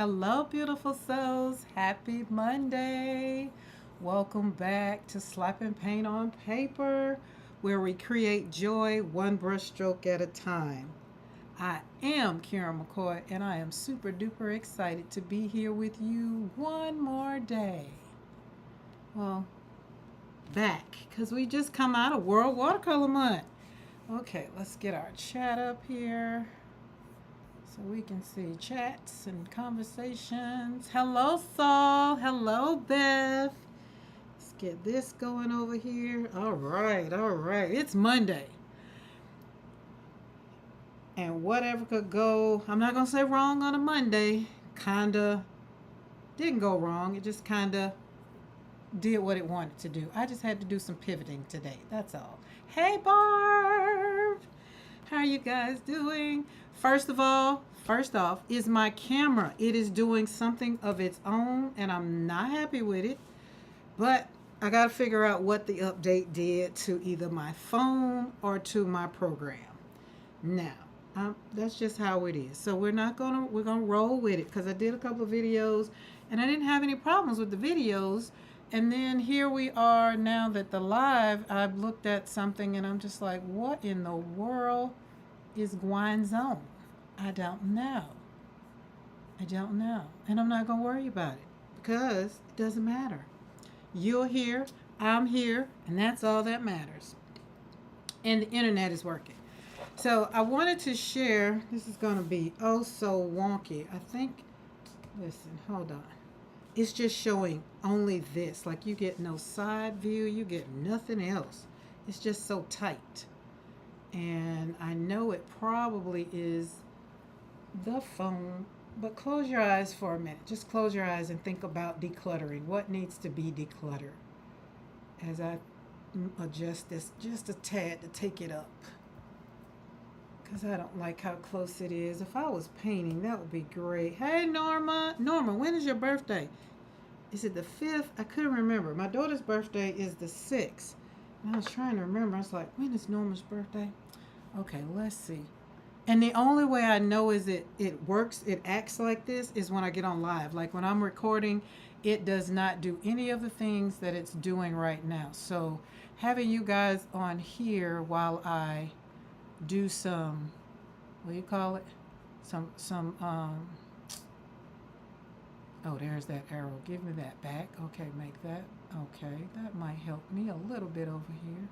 Hello, beautiful souls. Happy Monday. Welcome back to Slapping Paint on Paper, where we create joy one brushstroke at a time. I am Karen McCoy, and I am super duper excited to be here with you one more day. Well, back, because we just come out of World Watercolor Month. Okay, let's get our chat up here so we can see chats and conversations. Hello, Saul. Hello, Beth. Let's get this going over here. All right, all right. It's Monday. And whatever could go, I'm not going to say wrong on a Monday. Kinda didn't go wrong. It just kinda did what it wanted to do. I just had to do some pivoting today. That's all. Hey, Barb. How are you guys doing? First off, is my camera. It is doing something of its own, and I'm not happy with it. But I got to figure out what the update did to either my phone or to my program. Now, that's just how it is. So we're gonna roll with it because I did a couple of videos, and I didn't have any problems with the videos. And then here we are now that the live, I've looked at something and I'm just like, what in the world is going on? I don't know. I don't know. And I'm not going to worry about it because it doesn't matter. You're here, I'm here, and that's all that matters. And the internet is working. So I wanted to share, this is going to be oh so wonky. I think, listen, hold on. It's just showing only this. Like you get no side view, you get nothing else. It's just so tight. And I know it probably is the phone, but close your eyes for a minute. Just close your eyes and think about decluttering. What needs to be decluttered? As I adjust this just a tad to take it up. Because I don't like how close it is. If I was painting, that would be great. Hey, Norma. Norma, when is your birthday? Is it the 5th? I couldn't remember. My daughter's birthday is the 6th. And I was trying to remember. I was like, when is Norma's birthday? Okay, let's see. And the only way I know is it works, it acts like this, is when I get on live. Like when I'm recording, it does not do any of the things that it's doing right now. So having you guys on here while I do some, what do you call it? Oh, there's that arrow. Give me that back. Okay, make that. Okay, that might help me a little bit over here.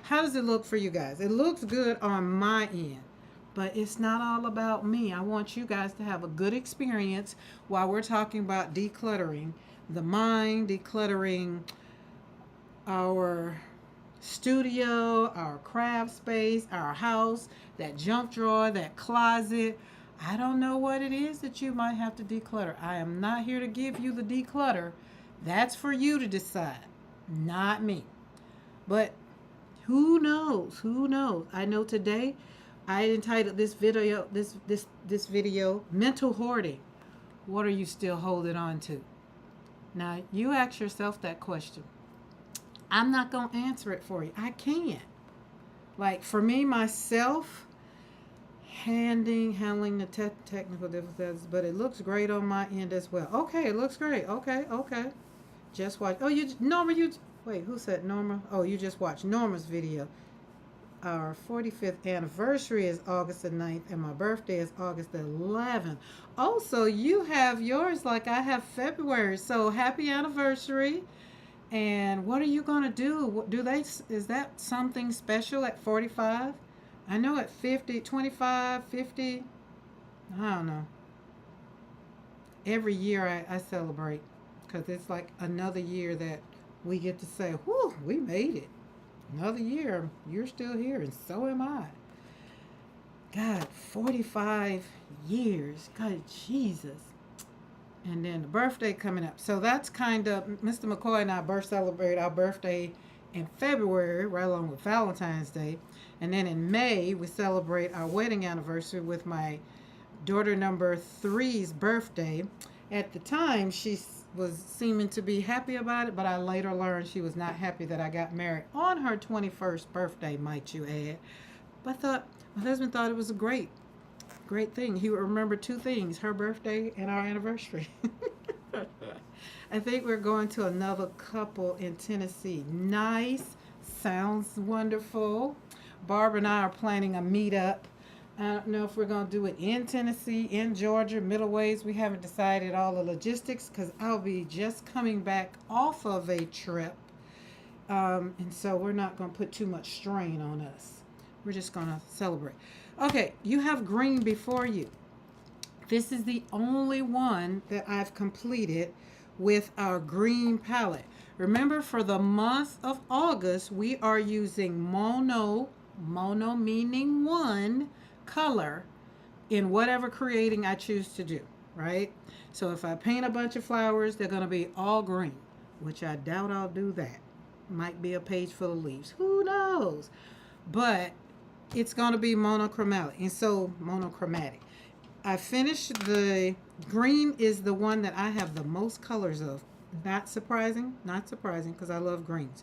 How does it look for you guys? It looks good on my end, but it's not all about me. I want you guys to have a good experience while we're talking about decluttering the mind, decluttering our studio, our craft space, our house, that junk drawer, that closet. I don't know what it is that you might have to declutter. I am not here to give you the declutter. That's for you to decide, not me. But who knows? Who knows? I know today I entitled this video Mental Hoarding. What are you still holding on to? Now, you ask yourself that question. I'm not going to answer it for you. I can't. Like for me, myself, handling the technical difficulties, but it looks great on my end as well. Okay, it looks great. Okay. Just watch. Oh, wait, who said Norma? Oh, you just watched Norma's video. Our 45th anniversary is August the 9th, and my birthday is August the 11th. Also, you have yours like I have February. So happy anniversary. And what are you going to do? Is that something special at 45? I know at 50, 25, 50, I don't know. Every year I celebrate because it's like another year that we get to say, whew, we made it. Another year, you're still here, and so am I. God, 45 years. God, Jesus. And then the birthday coming up. So that's kind of, Mr. McCoy and I celebrate our birthday in February, right along with Valentine's Day. And then in May, we celebrate our wedding anniversary with my daughter number 3's birthday. At the time, she was seeming to be happy about it, but I later learned she was not happy that I got married on her 21st birthday, might you add. But my husband thought it was a great great thing. He would remember two things, her birthday and our anniversary. I think we're going to another couple in Tennessee. Nice. Sounds wonderful. Barbara and I are planning a meetup. I don't know if we're going to do it in Tennessee, in Georgia, middle ways. We haven't decided all the logistics because I'll be just coming back off of a trip. And so we're not going to put too much strain on us. We're just going to celebrate. Okay, you have green before you. This is the only one that I've completed with our green palette. Remember, for the month of August, we are using mono meaning one color in whatever creating I choose to do, right? So if I paint a bunch of flowers, they're going to be all green, which I doubt I'll do that. Might be a page full of leaves. Who knows? But it's going to be monochromatic. And so monochromatic. I finished the green is the one that I have the most colors of. Not surprising because I love greens.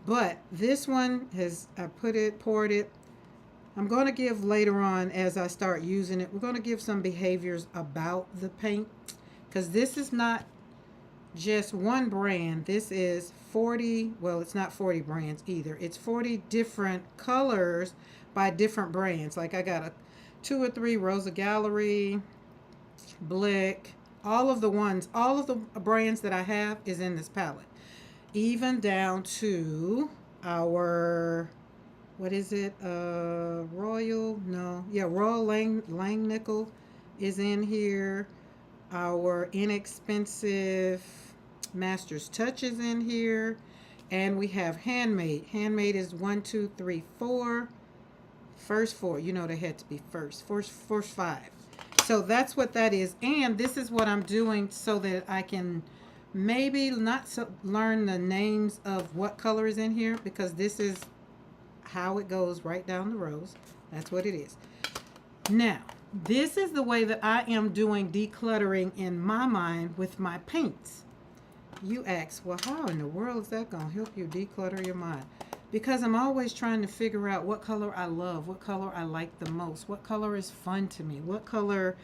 But this one I poured it. I'm going to give later on as I start using it, we're going to give some behaviors about the paint because this is not just one brand. This is 40, well, it's not 40 brands either. It's 40 different colors by different brands. Like I got 2 or 3 Rosa Gallery, Blick, all of the brands that I have is in this palette. Even down to our, what is it? Royal Lang Nickel is in here. Our inexpensive Master's Touch is in here. And we have Handmade. Handmade is 1, 2, 3, 4. First 4. You know they had to be first 5. So that's what that is. And this is what I'm doing so that I can maybe learn the names of what color is in here, because this is how it goes right down the rows. That's what it is. Now, this is the way that I am doing decluttering in my mind with my paints. You ask, well, how in the world is that going to help you declutter your mind? Because I'm always trying to figure out what color I love, what color I like the most, what color is fun to me, what color,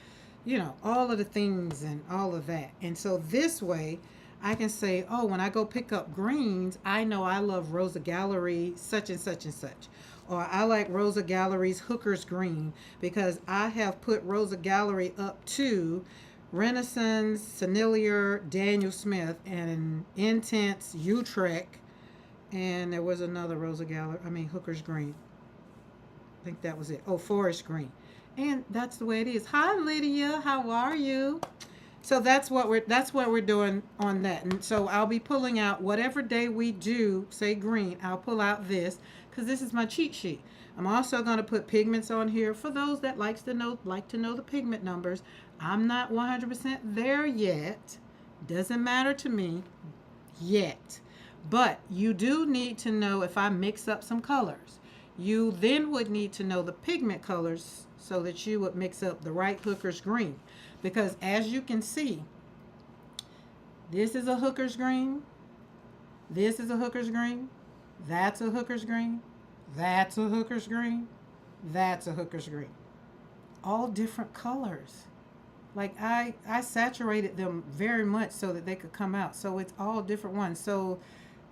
all of the things and all of that. And so this way I can say, oh, when I go pick up greens, I know I love Rosa Gallery such and such and such. Or I like Rosa Gallery's Hooker's Green because I have put Rosa Gallery up to Renaissance, Sennelier, Daniel Smith, and Intense, Utrecht, and there was another Hooker's Green. I think that was it. Oh, Forest Green. And that's the way it is. Hi, Lydia. How are you? So that's what we're doing on that. And so I'll be pulling out whatever day we do, say green, I'll pull out this because this is my cheat sheet. I'm also going to put pigments on here for those that like to know the pigment numbers. I'm not 100% there yet. Doesn't matter to me yet. But you do need to know if I mix up some colors. You then would need to know the pigment colors so that you would mix up the right Hooker's Green. Because as you can see, this is a Hooker's Green. This is a Hooker's Green. That's a Hooker's Green. That's a Hooker's Green. That's a Hooker's Green. All different colors. Like I saturated them very much so that they could come out. So it's all different ones. So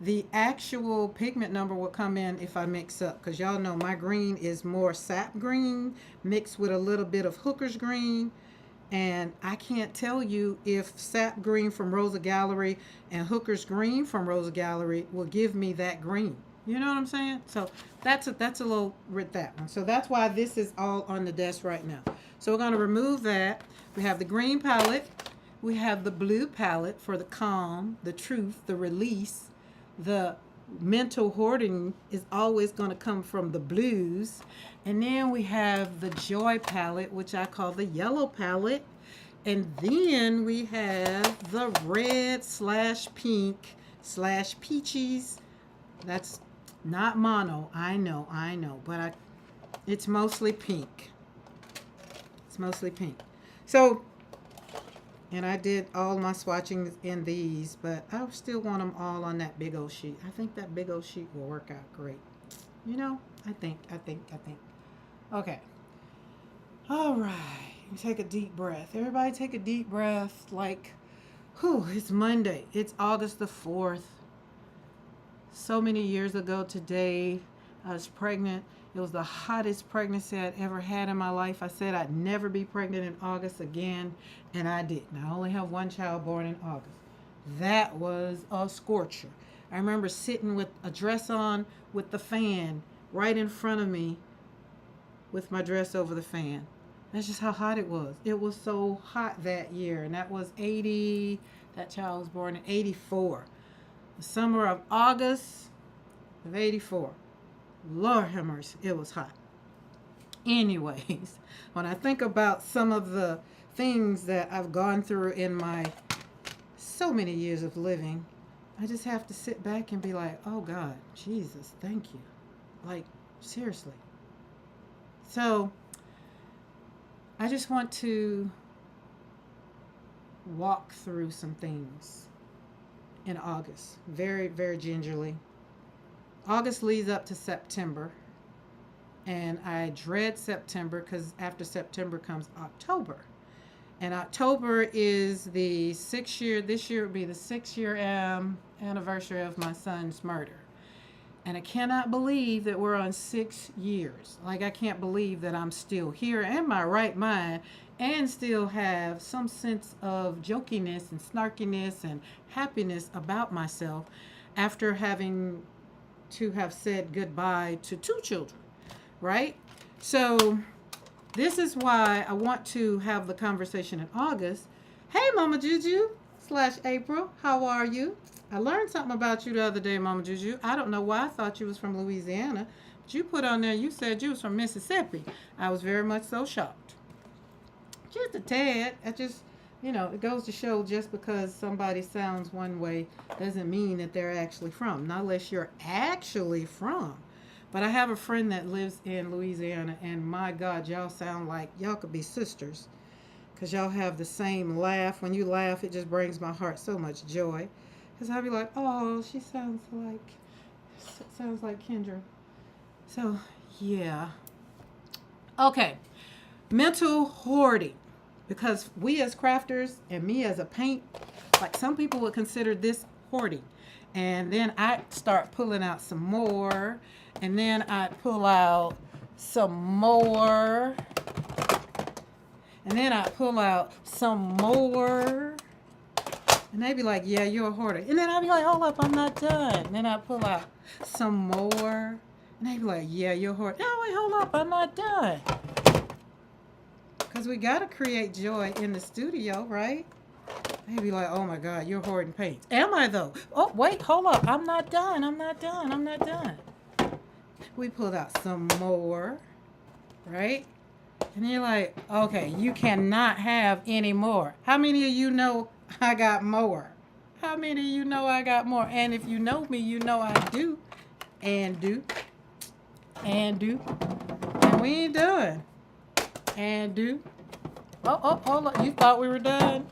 the actual pigment number will come in if I mix up, because y'all know my green is more sap green mixed with a little bit of Hooker's Green. And I can't tell you if sap green from Rosa Gallery and Hooker's Green from Rosa Gallery will give me that green. You know what I'm saying? So that's a little with that one. So that's why this is all on the desk right now. So we're going to remove that. We have the green palette. We have the blue palette for the calm, the truth, the release. The mental hoarding is always going to come from the blues. And then we have the joy palette, which I call the yellow palette. And then we have the red/pink/peaches. That's not mono. I know. But it's mostly pink. It's mostly pink. So, and I did all my swatching in these, but I still want them all on that big old sheet. I think that big old sheet will work out great. I think. Okay. All right. Take a deep breath. Everybody take a deep breath. Like, whew, it's Monday. It's August the 4th. So many years ago today, I was pregnant. It was the hottest pregnancy I'd ever had in my life. I said I'd never be pregnant in August again, and I didn't. I only have one child born in August. That was a scorcher. I remember sitting with a dress on with the fan right in front of me with my dress over the fan. That's just how hot it was. It was so hot that year, and that was 80, that child was born in 84. The summer of August of 84. Lord have mercy, it was hot. Anyways, when I think about some of the things that I've gone through in my so many years of living, I just have to sit back and be like, oh God, Jesus, thank you. Like, seriously. So, I just want to walk through some things in August, very, very gingerly. August leads up to September, and I dread September because after September comes October. And October is the 6th year, this year would be the 6th-year anniversary of my son's murder. And I cannot believe that we're on 6 years. Like, I can't believe that I'm still here in my right mind and still have some sense of jokiness and snarkiness and happiness about myself after having to have said goodbye to 2 children, right? So this is why I want to have the conversation in August. Hey, Mama Juju / April, how are you? I learned something about you the other day, Mama Juju. I don't know why I thought you was from Louisiana, but you put on there, you said you was from Mississippi. I was very much so shocked. Just a tad. I just, it goes to show just because somebody sounds one way doesn't mean that they're actually from. Not unless you're actually from. But I have a friend that lives in Louisiana, and my God, y'all sound like y'all could be sisters because y'all have the same laugh. When you laugh, it just brings my heart so much joy. Because I'll be like, oh, she sounds like Kendra. So, yeah. Okay. Mental hoarding. Because we as crafters and me as a paint, like some people would consider this hoarding. And then I start pulling out some more. And then I pull out some more. And then I pull out some more. And they'd be like, yeah, you're a hoarder. And then I'd be like, hold up, I'm not done. And then I pull out some more. And they'd be like, yeah, you're a hoarder. No, wait, hold up, I'm not done. Because we got to create joy in the studio, right? They'd be like, oh my God, you're hoarding paints. Am I though? Oh, wait, hold up, I'm not done. We pulled out some more, right? And you're like, okay, you cannot have any more. How many of you know I got more? How many of you know I got more? And if you know me, you know I do. And do. And we ain't done. And do. Oh, hold on. You thought we were done?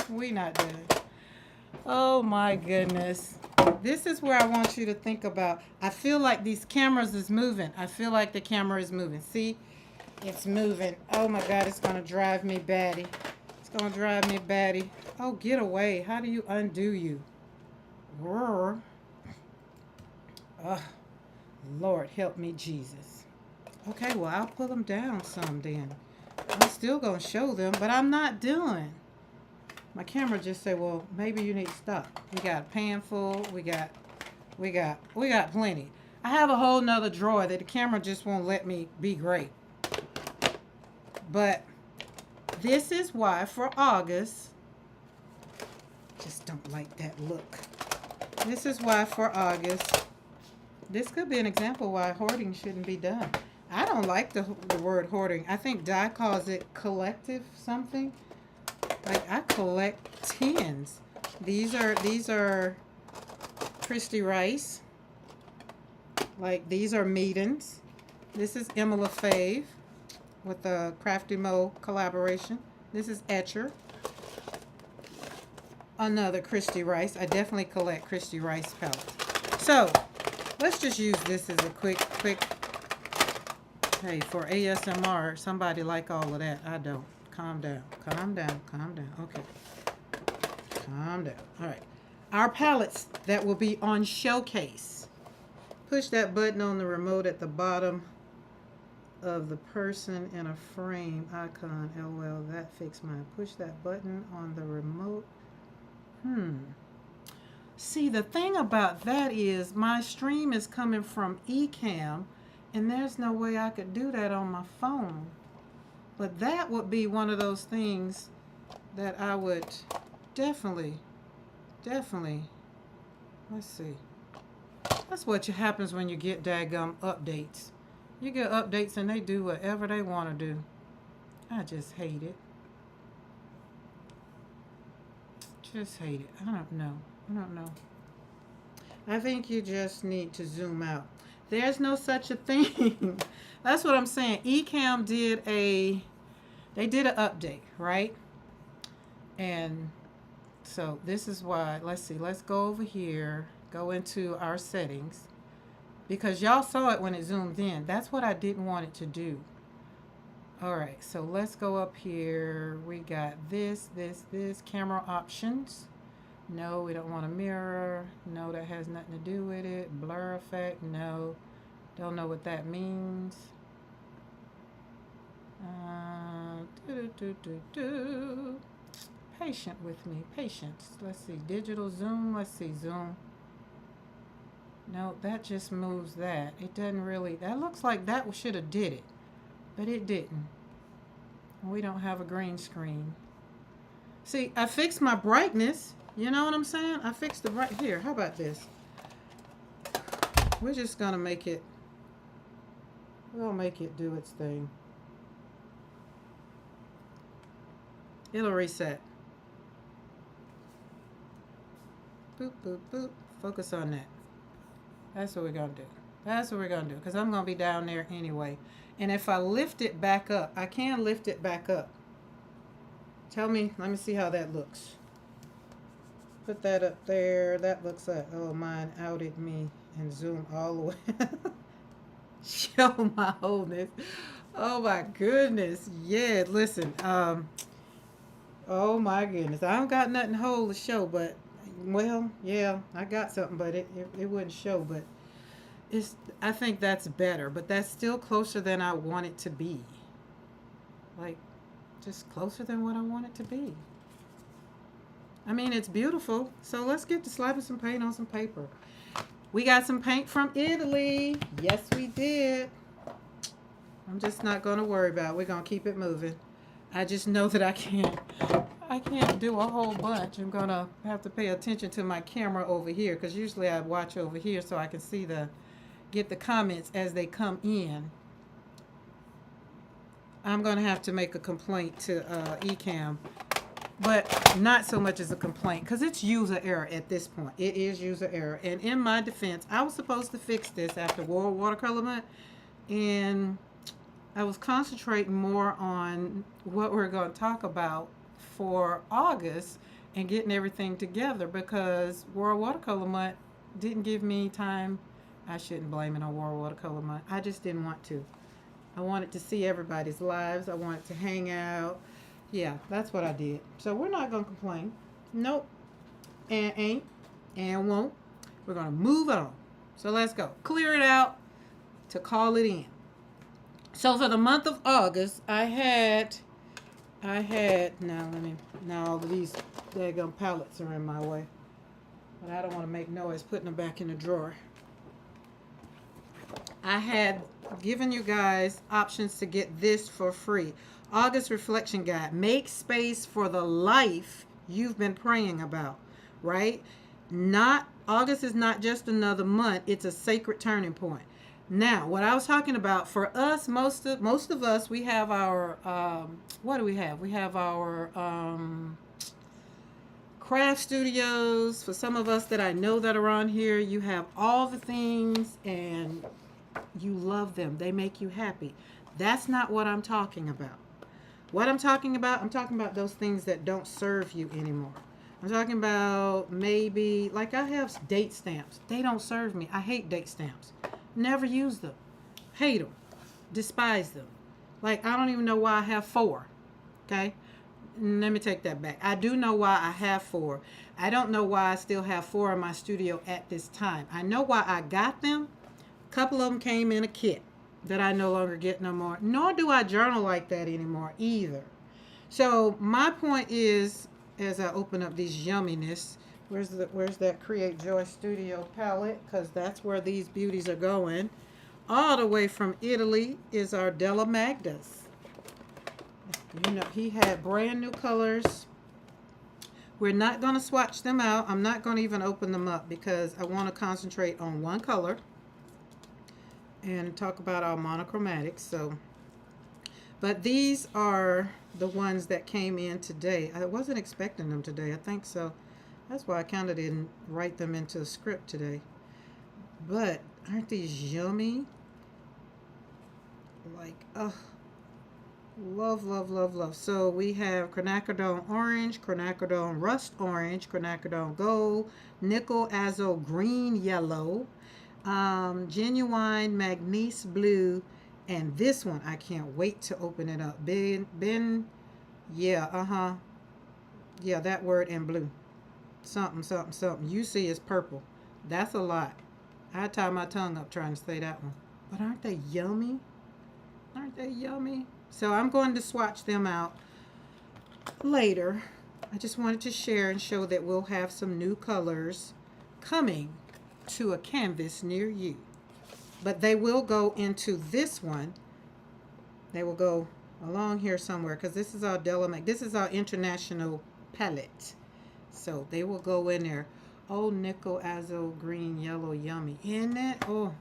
We not done. Oh my goodness. This is where I want you to think about. I feel like these cameras is moving. I feel like the camera is moving. See? It's moving. Oh my God, it's going to drive me batty. It's going to drive me batty. Oh, get away. How do you undo you? Roar. Lord, help me, Jesus. Okay, well, I'll pull them down some then. I'm still going to show them, but I'm not done. My camera just said, well, maybe you need to stop. We got a pan full. We got plenty. I have a whole nother drawer that the camera just won't let me be great. But this is why for August, just don't like that look. This is why for August, this could be an example why hoarding shouldn't be done. I don't like the word hoarding. I think Di calls it collective something. Like I collect tins. These are Christy Rice. Like these are Meetings. This is Emma LaFave with the Crafty Mo collaboration. This is Etcher. Another Christy Rice. I definitely collect Christy Rice palettes. So let's just use this as a quick Hey, for ASMR, somebody like all of that. I don't. Calm down. Calm down. Calm down. Okay. Calm down. All right. Our palettes that will be on showcase. Push that button on the remote at the bottom of the person in a frame icon. LOL, that fixed mine. Push that button on the remote. See, the thing about that is my stream is coming from Ecamm, and there's no way I could do that on my phone. But that would be one of those things that I would definitely, let's see. That's what happens when you get daggum updates. You get updates and they do whatever they want to do. I just hate it. Just hate it. I don't know. I think you just need to zoom out. There's no such a thing. That's what I'm saying. Ecamm did an update, right? And so this is why, let's see, let's go over here, go into our settings, because y'all saw it when it zoomed in. That's what I didn't want it to do. All right, so let's go up here. We got this, camera options. No, we don't want a mirror. No, that has nothing to do with it. Blur effect, no. Don't know what that means. Patient with me, patience. Let's see, digital zoom. Let's see, zoom. No, that just moves that. It doesn't really, that looks like that should have did it, but it didn't. We don't have a green screen. See, I fixed my brightness. You know what I'm saying? I fixed the right here. How about this? We're just gonna make it, we'll make it do its thing. It'll reset. Boop, boop, boop. Focus on that. That's what we're gonna do. That's what we're gonna do, because I'm gonna be down there anyway. And if I lift it back up, I can lift it back up. Tell me, let me see how that looks. Put that up there. That looks like, oh, mine outed me and zoom all the way. Show my wholeness. Oh my goodness. Yeah, listen. Oh my goodness. I don't got nothing whole to show, but well, yeah, I got something, but it wouldn't show, but it's, I think that's better, but that's still closer than I want it to be. Like, just closer than what I want it to be. I mean, it's beautiful. So let's get to slapping some paint on some paper. We got some paint from Italy. Yes, we did. I'm just not going to worry about it. We're going to keep it moving. I just know that I can't do a whole bunch. I'm going to have to pay attention to my camera over here, because usually I watch over here so I can see get the comments as they come in. I'm going to have to make a complaint to Ecamm, but not so much as a complaint, because it's user error at this point. It is user error. And in my defense, I was supposed to fix this after World Watercolor Month, and I was concentrating more on what we're going to talk about for August and getting everything together, because World Watercolor Month didn't give me time. I shouldn't blame it on World Watercolor Month. I just didn't want to. I wanted to see everybody's lives. I wanted to hang out. Yeah, that's what I did. So we're not going to complain. Nope. And ain't. And won't. We're going to move on. So let's go. Clear it out to call it in. So for the month of August, I had, now all of these daggone palettes are in my way. But I don't want to make noise putting them back in the drawer. I had given you guys options to get this for free. August Reflection Guide. Make space for the life you've been praying about, right? August is not just another month. It's a sacred turning point. Now, what I was talking about, for us, most of us, we have our, what do we have? We have our craft studios. For some of us that I know that are on here, you have all the things and you love them. They make you happy. That's not what I'm talking about. What I'm talking about those things that don't serve you anymore. I'm talking about maybe, like I have date stamps. They don't serve me. I hate date stamps. Never use them. Hate them. despise them. Like, I don't even know why I have four. Okay? Let me take that back. I do know why I have four. I don't know why I still have four in my studio at this time. I know why I got them. A couple of them came in a kit that I no longer get no more. Nor do I journal like that anymore either. So my point is, as I open up these yumminess, where's that Create Joy Studio palette? Because that's where these beauties are going. All the way from Italy is our Della Magdas. You know, he had brand new colors. We're not going to swatch them out. I'm not going to even open them up because I want to concentrate on one color and talk about our monochromatics. So, but these are the ones that came in today. I wasn't expecting them today. I think so. That's why I kind of didn't write them into the script today. But aren't these yummy? Like, love, love, love, love. So we have quinacridone orange, quinacridone rust orange, quinacridone gold, nickel azo green yellow, genuine magnese blue, and this one I can't wait to open it up. Yeah, yeah, that word in blue. Something, something, something. You see it's purple. That's a lot. I tie my tongue up trying to say that one. But aren't they yummy? Aren't they yummy? So I'm going to swatch them out later. I just wanted to share and show that we'll have some new colors coming to a canvas near you. But they will go into this one. They will go along here somewhere because this is our Delamak. This is our international palette. So they will go in there. Oh, nickel azo green yellow yummy. Isn't it? Oh.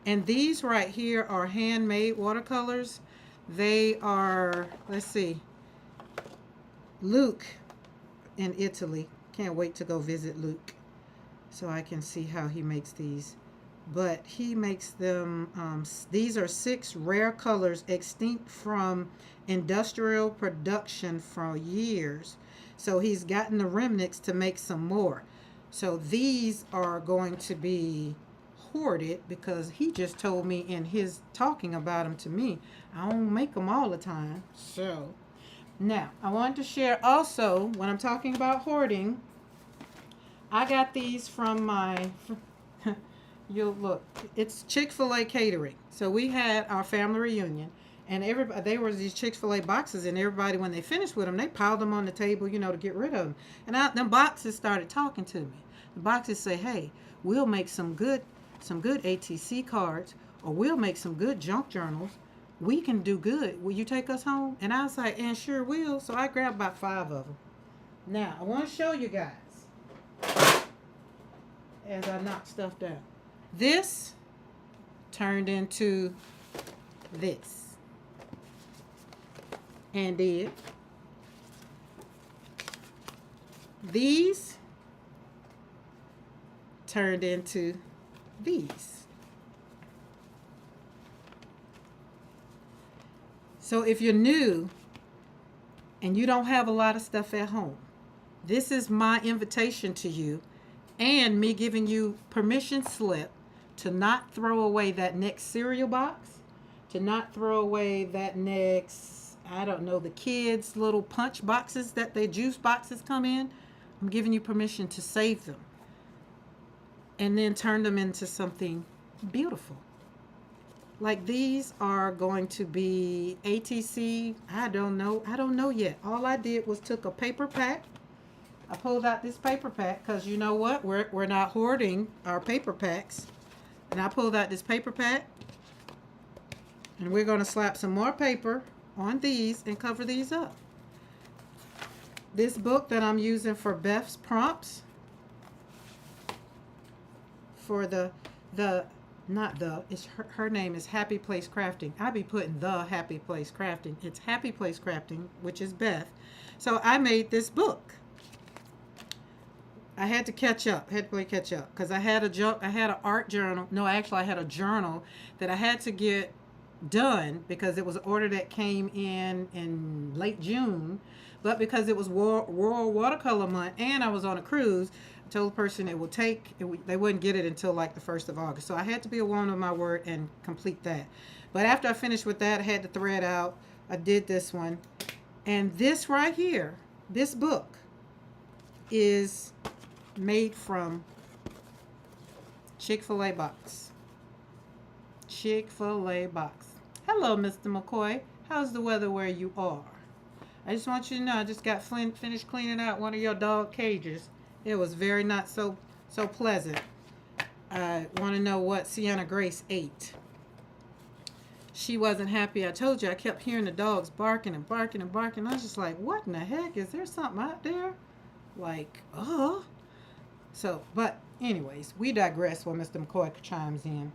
And these right here are handmade watercolors. They are, let's see, Luke in Italy. Can't wait to go visit Luke so I can see how he makes these. But he makes them, these are 6 rare colors extinct from industrial production for years. So he's gotten the remnants to make some more. So these are going to be hoarded because he just told me in his talking about them to me, I don't make them all the time. So now I wanted to share also when I'm talking about hoarding, I got these from my you'll look, it's Chick-fil-A catering. So we had our family reunion and everybody, they were these Chick-fil-A boxes and everybody, when they finished with them, they piled them on the table, you know, to get rid of them. And them boxes started talking to me. The boxes say, hey, we'll make some good ATC cards, or we'll make some good junk journals. We can do good. Will you take us home? And I was like, and sure will. So I grabbed about 5 of them. Now, I want to show you guys as I knock stuff down. This turned into this. And then these turned into these. So if you're new and you don't have a lot of stuff at home, this is my invitation to you and me giving you permission slip to not throw away that next cereal box, to not throw away that next, I don't know, the kids' little punch boxes that their juice boxes come in. I'm giving you permission to save them and then turn them into something beautiful. Like these are going to be ATC. I don't know yet. All I did was took a paper pack. I pulled out this paper pack because you know what? We're not hoarding our paper packs. And I pulled out this paper pack. And we're going to slap some more paper on these and cover these up. This book that I'm using for Beth's prompts for her name is Happy Place Crafting. I be putting the Happy Place Crafting. It's Happy Place Crafting, which is Beth. So I made this book. I had to catch up. Because I had an art journal. No, actually I had a journal that I had to get done because it was an order that came in late June. But because it was World Watercolor Month and I was on a cruise, I told the person they wouldn't get it until like the 1st of August. So I had to be a woman of my word and complete that. But after I finished with that, I had the thread out. I did this one. And this right here, this book, is made from Chick-fil-A box. Chick-fil-A box. Hello, Mr. McCoy. How's the weather where you are? I just want you to know I just got finished cleaning out one of your dog cages. It was very not so pleasant. I want to know what Sienna Grace ate. She wasn't happy. I told you I kept hearing the dogs barking and barking and barking. I was just like, what in the heck? Is there something out there? Like, So, but anyways, we digress when Mr. McCoy chimes in.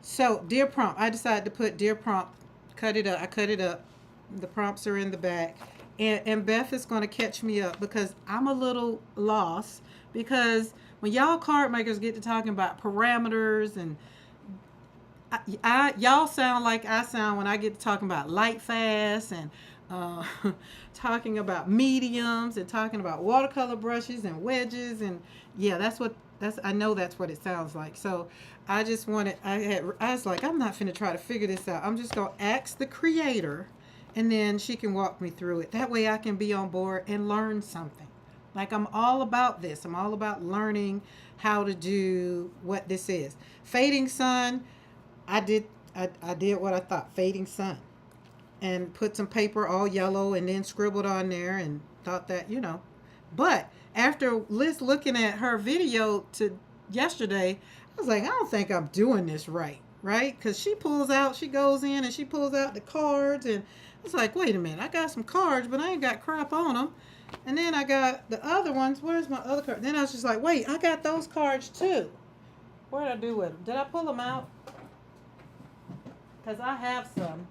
So, dear prompt, I decided to put dear prompt, cut it up. I cut it up. The prompts are in the back. And Beth is going to catch me up because I'm a little lost. Because when y'all card makers get to talking about parameters and y'all sound like I sound when I get to talking about light fast and talking about mediums and talking about watercolor brushes and wedges and yeah, I know that's what it sounds like. So I just wanted, I was like, I'm not finna try to figure this out. I'm just gonna ask the creator and then she can walk me through it. That way I can be on board and learn something. Like I'm all about this. I'm all about learning how to do what this is. Fading sun, I did what I thought, fading sun. And put some paper all yellow and then scribbled on there and thought that, But after Liz looking at her video to yesterday, I was like, I don't think I'm doing this right? Because she goes in and she pulls out the cards and it's like, wait a minute, I got some cards, but I ain't got crap on them. And then I got the other ones. Where's my other card? Then I was just like, wait, I got those cards too. What did I do with them? Did I pull them out? Because I have some.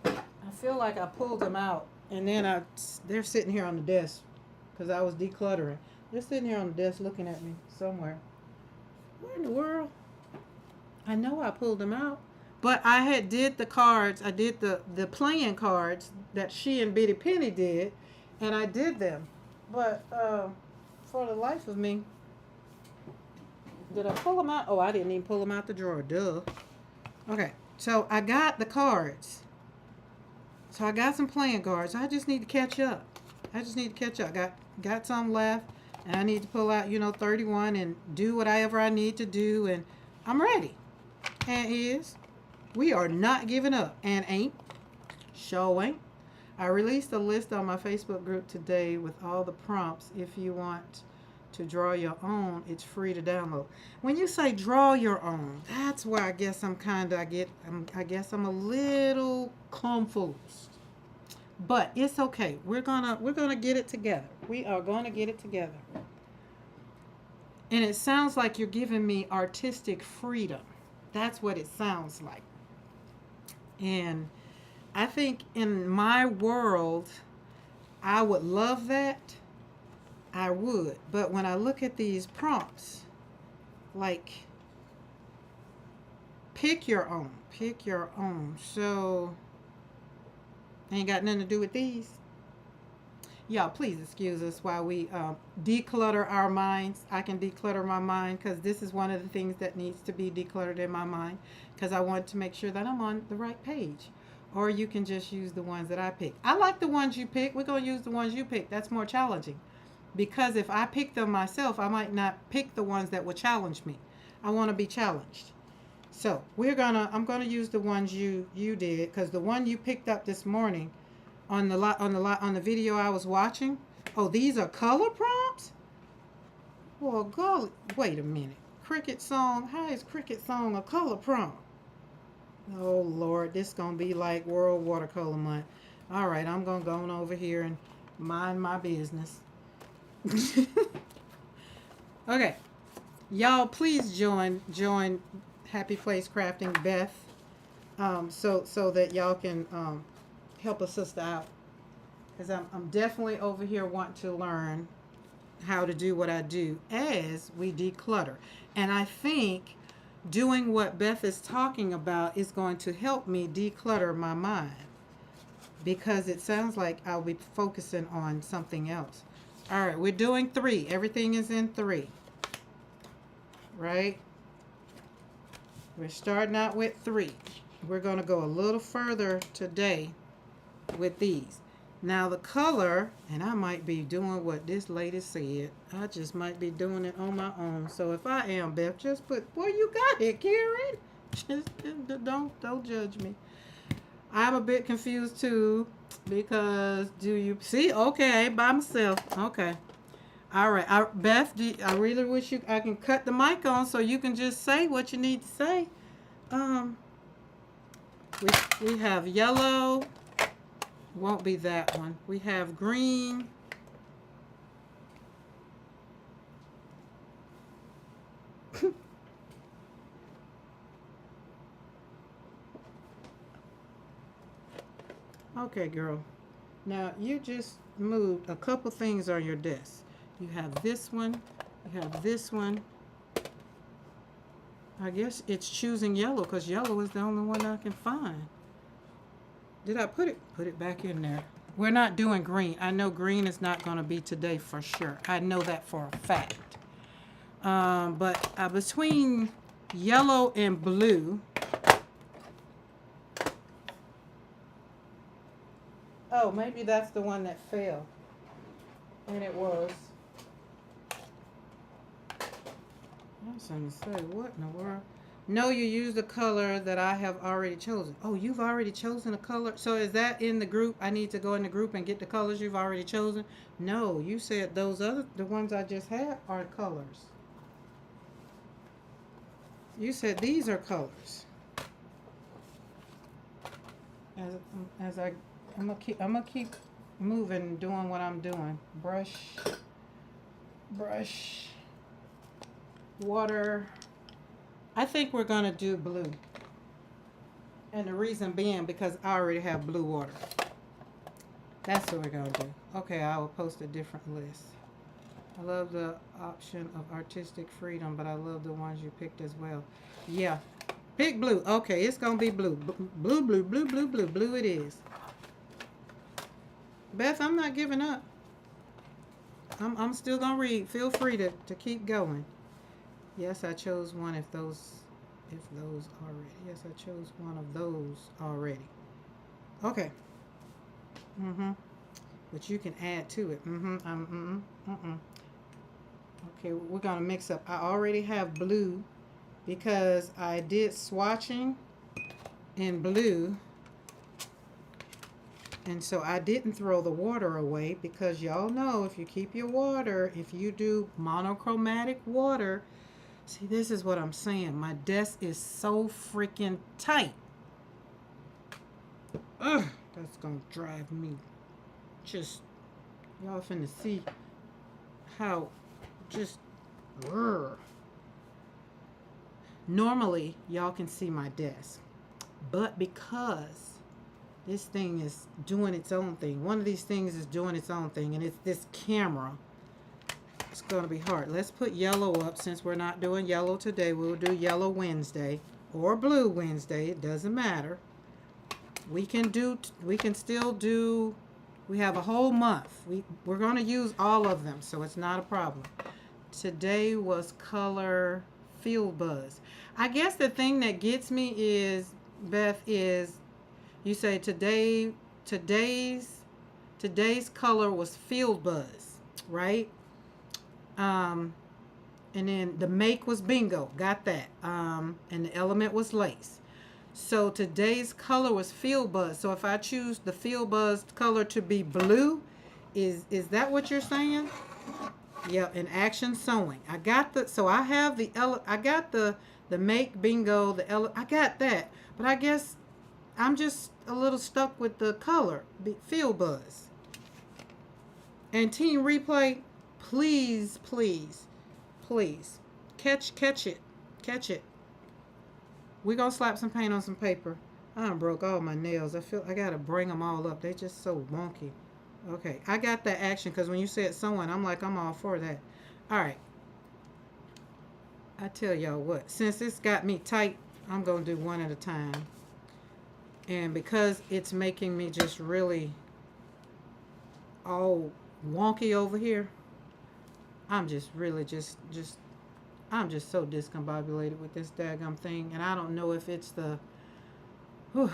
I feel like I pulled them out, and then they're sitting here on the desk because I was decluttering. They're sitting here on the desk looking at me somewhere. Where in the world? I know I pulled them out, but I did the cards. I did the playing cards that she and Bitty Penny did, and I did them. But for the life of me, did I pull them out? Oh, I didn't even pull them out the drawer. Duh. Okay, so I got the cards. So I got some playing cards. I just need to catch up. Got some left. And I need to pull out, 31 and do whatever I need to do. And I'm ready. And we are not giving up. And ain't. Showing. I released a list on my Facebook group today with all the prompts. If you want to draw your own, it's free to download. When you say draw your own, that's where I guess I'm a little confused. But it's okay. We're gonna get it together. We are gonna get it together. And it sounds like you're giving me artistic freedom. That's what it sounds like. And I think in my world, I would love that. I would. But when I look at these prompts, like, pick your own. So, ain't got nothing to do with these. Y'all, please excuse us while we declutter our minds. I can declutter my mind because this is one of the things that needs to be decluttered in my mind because I want to make sure that I'm on the right page. Or you can just use the ones that I pick. I like the ones you pick. We're going to use the ones you pick. That's more challenging. Because if I pick them myself, I might not pick the ones that will challenge me. I want to be challenged. So I'm gonna use the ones you did because the one you picked up this morning on the video I was watching. Oh, these are color prompts. Well, golly, wait a minute. Cricket song. How is Cricket song a color prompt? Oh Lord, this gonna be like World Watercolor Month. All right, I'm gonna go on over here and mind my business. Okay, y'all, please join Happy Place Crafting Beth, so that y'all can help a sister out, because I'm definitely over here wanting to learn how to do what I do as we declutter, and I think doing what Beth is talking about is going to help me declutter my mind, because it sounds like I'll be focusing on something else. All right, we're doing 3. Everything is in 3, right? We're starting out with 3. We're going to go a little further today with these. Now the color, and I might be doing what this lady said. I just might be doing it on my own. So if I am, Beth, just put, boy, you got it, Karen. Just don't judge me. I'm a bit confused too, because do you see? Okay, I ain't by myself. Okay. All right, Beth, I really wish I can cut the mic on so you can just say what you need to say. Um, we have yellow. Won't be that one. We have green. Okay, girl. Now you just moved a couple things on your desk. You have this one. You have this one. I guess it's choosing yellow because yellow is the only one I can find. Did I put it back in there? We're not doing green. I know green is not going to be today for sure. I know that for a fact. But between yellow and blue. Oh, maybe that's the one that fell. And it was. I was going to say, what in the world? No, you use the color that I have already chosen. Oh, you've already chosen a color? So is that in the group? I need to go in the group and get the colors you've already chosen? No, you said the ones I just had are colors. You said these are colors. I'm gonna keep moving, doing what I'm doing. Brush, water. I think we're gonna do blue. And the reason being because I already have blue water. That's what we're gonna do. Okay, I will post a different list. I love the option of artistic freedom, but I love the ones you picked as well. Yeah, pick blue. Okay, it's gonna be blue. Blue it is. Beth, I'm not giving up. I'm still gonna read. Feel free to keep going. Yes, I chose one if those already. Yes, I chose one of those already. Okay. But you can add to it. Okay, we're gonna mix up. I already have blue because I did swatching in blue. And so I didn't throw the water away because y'all know if you keep your water, if you do monochromatic water, see, this is what I'm saying. My desk is so freaking tight. Ugh, that's gonna drive me just, y'all finna see how just, normally y'all can see my desk, but because this thing is doing its own thing, one of these things is doing its own thing, and it's this camera, it's going to be hard. Let's put yellow up. Since we're not doing yellow today, we'll do yellow Wednesday or blue Wednesday. It doesn't matter. We can still do, we have a whole month. We're going to use all of them, so it's not a problem. Today was color Field Buzz. I guess the thing that gets me is, Beth, is you say today's color was Field Buzz, right? And then the make was bingo, got that. And the element was lace. So today's color was Field Buzz. So if I choose the Field Buzz color to be blue, is that what you're saying? Yeah, in action sewing. I got the, so I have the I got the make bingo, I got that. But I guess I'm just a little stuck with the color, Field Buzz. And Team Replay, please, catch it. We're gonna slap some paint on some paper. I done broke all my nails. I feel I gotta bring them all up. They're just so wonky. Okay, I got that action because when you said sewing, I'm like, I'm all for that. All right. I tell y'all what, since it's got me tight, I'm gonna do one at a time. And because it's making me just really all wonky over here, I'm just really just I'm just so discombobulated with this daggum thing, and I don't know if it's the. Whew,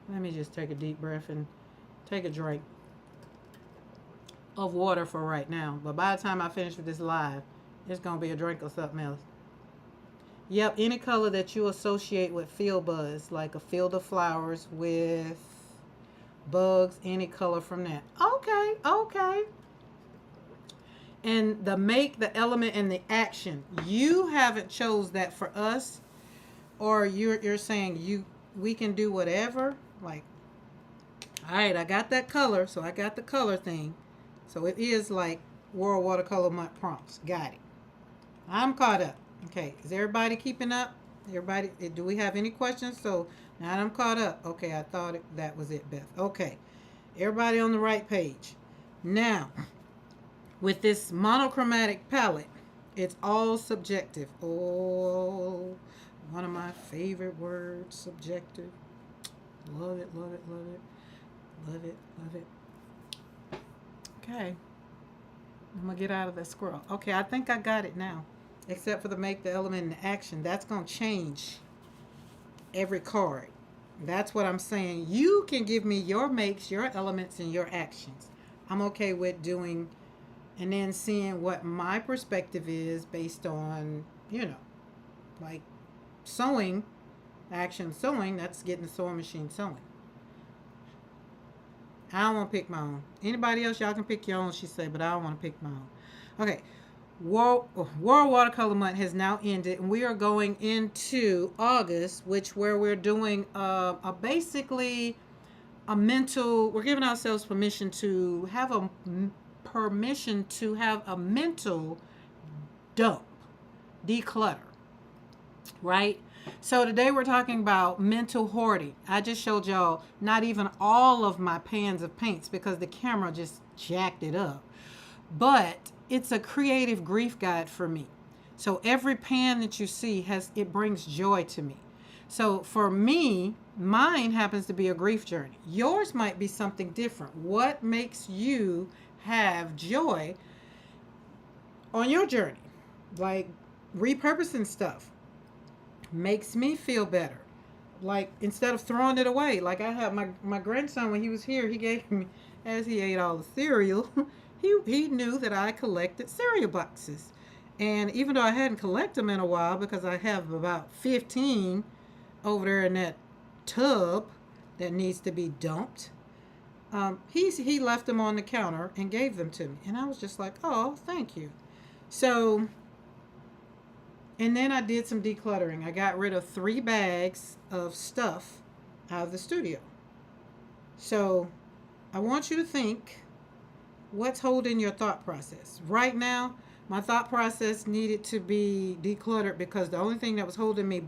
let me just take a deep breath and take a drink of water for right now. But by the time I finish with this live, it's gonna be a drink or something else. Yep, any color that you associate with field buzz, like a field of flowers with bugs, any color from that. Okay, okay. And the make, the element, and the action. You haven't chose that for us, or you're saying we can do whatever. Like, all right, I got that color, so I got the color thing. So it is like World Watercolor Month prompts. Got it. I'm caught up. Okay, is everybody keeping up? Everybody, do we have any questions? So now I'm caught up. Okay, I thought that was it, Beth. Okay, everybody on the right page. Now, with this monochromatic palette, it's all subjective. Oh, one of my favorite words, subjective. Love it, love it, love it. Love it, love it. Okay, I'm gonna get out of the scroll. Okay, I think I got it now. Except for the make, the element, and the action. That's gonna change every card. That's what I'm saying. You can give me your makes, your elements, and your actions. I'm okay with doing and then seeing what my perspective is based on, like sewing, action sewing, that's getting the sewing machine sewing. I don't want to pick my own. Anybody else, y'all can pick your own, she said, but I don't want to pick my own. Okay. World Watercolor Month has now ended, and we are going into August, where we're doing basically a mental. We're giving ourselves permission to have a mental dump, declutter, right? So today we're talking about mental hoarding. I just showed y'all not even all of my pans of paints because the camera just jacked it up. But it's a creative grief guide for me. So every pan that you see it brings joy to me. So for me, mine happens to be a grief journey. Yours might be something different. What makes you have joy on your journey? Like repurposing stuff makes me feel better. Like instead of throwing it away, like I have my grandson when he was here, he gave me, as he ate all the cereal, he knew that I collected cereal boxes. And even though I hadn't collected them in a while because I have about 15 over there in that tub that needs to be dumped, he left them on the counter and gave them to me. And I was just like, oh, thank you. So, and then I did some decluttering. I got rid of 3 bags of stuff out of the studio. So I want you to think, what's holding your thought process? Right now, my thought process needed to be decluttered because the only thing that was holding me,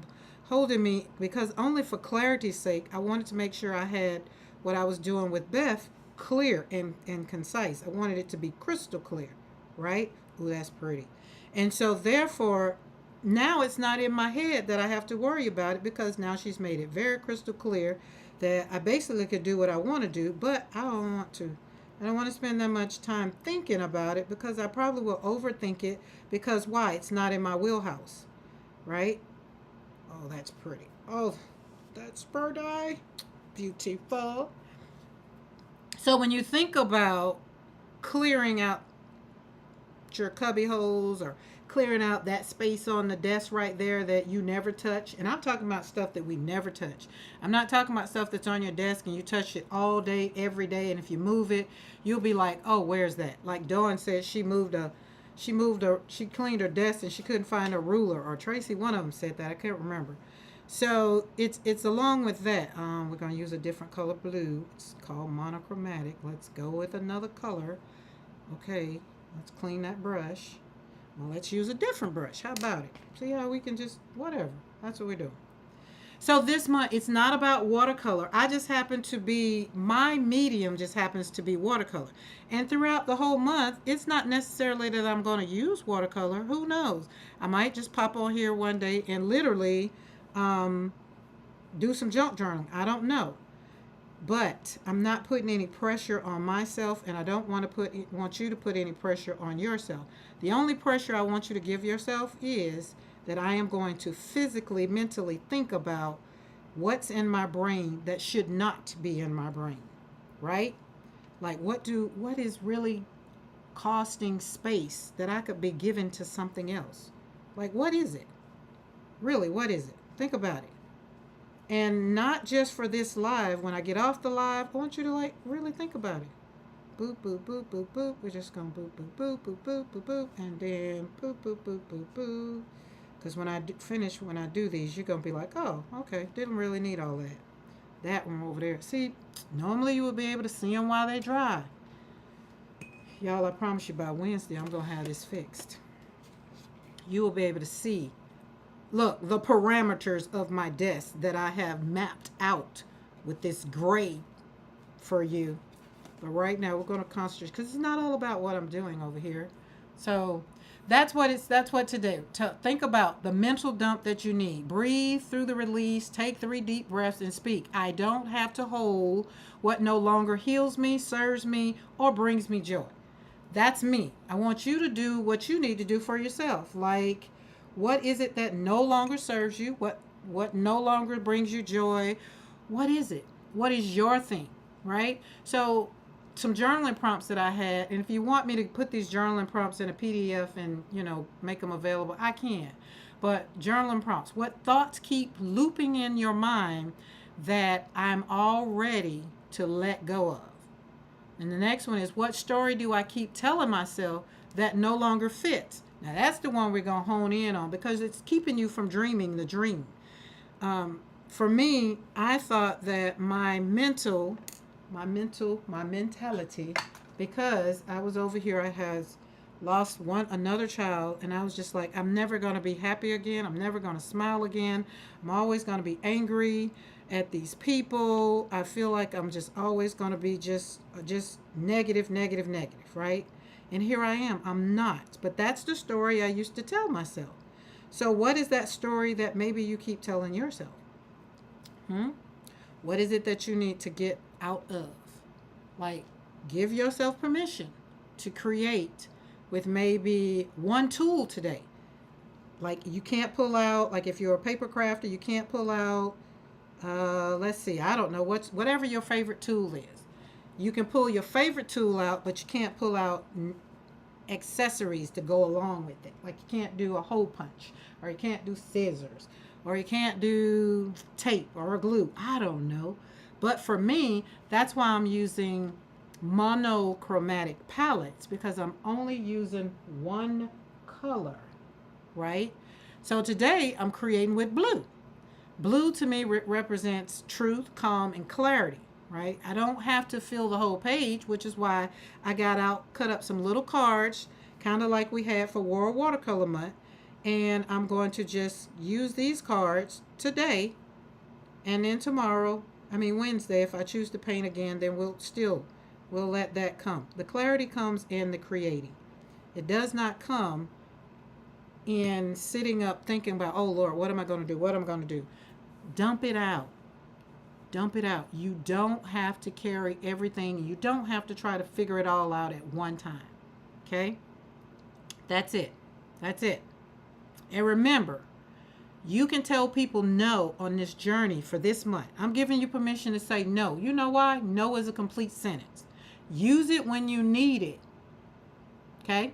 because only for clarity's sake, I wanted to make sure I had what I was doing with Beth clear and concise. I wanted it to be crystal clear, right? Ooh, that's pretty. And so therefore, now it's not in my head that I have to worry about it because now she's made it very crystal clear that I basically could do what I want to do, but I don't want to. I don't want to spend that much time thinking about it because I probably will overthink it because why? It's not in my wheelhouse, right? Oh, that's pretty. Oh, that's pretty. Beautiful. So when you think about clearing out your cubby holes or clearing out that space on the desk right there that you never touch, and I'm talking about stuff that we never touch. I'm not talking about stuff that's on your desk and you touch it all day, every day, and if you move it, you'll be like, oh, where's that? Like Dawn said, she cleaned her desk and she couldn't find a ruler, or Tracy, one of them said that, I can't remember. So it's along with that. We're going to use a different color blue. It's called monochromatic. Let's go with another color. Okay, let's clean that brush. Well, let's use a different brush. How about it? See how we can just, whatever. That's what we do. So this month, it's not about watercolor. My medium just happens to be watercolor. And throughout the whole month, it's not necessarily that I'm going to use watercolor. Who knows? I might just pop on here one day and literally do some junk journaling. I don't know. But I'm not putting any pressure on myself, and I don't want you to put any pressure on yourself. The only pressure I want you to give yourself is that I am going to physically, mentally think about what's in my brain that should not be in my brain, right? Like what is really costing space that I could be given to something else? Like what is it? Really, what is it? Think about it. And not just for this live. When I get off the live, I want you to like really think about it. Boop, boop, boop, boop, boop. We're just going to boop, boop, boop, boop, boop, boop, boop. And then boop, boop, boop, boop, boop. Because when I finish, when I do these, you're going to be like, oh, okay, didn't really need all that. That one over there. See, normally you would be able to see them while they dry. Y'all, I promise you by Wednesday, I'm going to have this fixed. You will be able to see, look, the parameters of my desk that I have mapped out with this gray for you. But right now we're going to concentrate because it's not all about what I'm doing over here. So that's what to do. Think about the mental dump that you need. Breathe through the release, take 3 deep breaths and speak. I don't have to hold what no longer heals me, serves me, or brings me joy. That's me. I want you to do what you need to do for yourself. Like, what is it that no longer serves you? What no longer brings you joy? What is it? What is your thing, right? So some journaling prompts that I had, and if you want me to put these journaling prompts in a PDF and, make them available, I can. But journaling prompts, what thoughts keep looping in your mind that I'm all ready to let go of? And the next one is, what story do I keep telling myself that no longer fits? Now that's the one we're going to hone in on because it's keeping you from dreaming the dream. For me, I thought that my mentality, because I was over here, I has lost another child, and I was just like, I'm never going to be happy again. I'm never going to smile again. I'm always going to be angry at these people. I feel like I'm just always going to be just negative, right? And here I am. I'm not. But that's the story I used to tell myself. So what is that story that maybe you keep telling yourself? What is it that you need to get out of? Like, give yourself permission to create with maybe one tool today. Like, you can't pull out, like if you're a paper crafter, you can't pull out, let's see, I don't know, whatever your favorite tool is. You can pull your favorite tool out, but you can't pull out accessories to go along with it. Like, you can't do a hole punch, or you can't do scissors, or you can't do tape or glue. I don't know. But for me, that's why I'm using monochromatic palettes, because I'm only using one color, right? So today I'm creating with blue. Blue to me represents truth, calm, and clarity, right? I don't have to fill the whole page, which is why I cut up some little cards, kind of like we had for World Watercolor Month. And I'm going to just use these cards today, and then Wednesday, if I choose to paint again, then we'll let that come. The clarity comes in the creating. It does not come in sitting up thinking about, oh Lord, what am I going to do? What am I going to do? Dump it out. Dump it out. You don't have to carry everything. You don't have to try to figure it all out at one time. Okay? That's it. That's it. And remember, you can tell people no on this journey for this month. I'm giving you permission to say no. You know why? No is a complete sentence. Use it when you need it. Okay?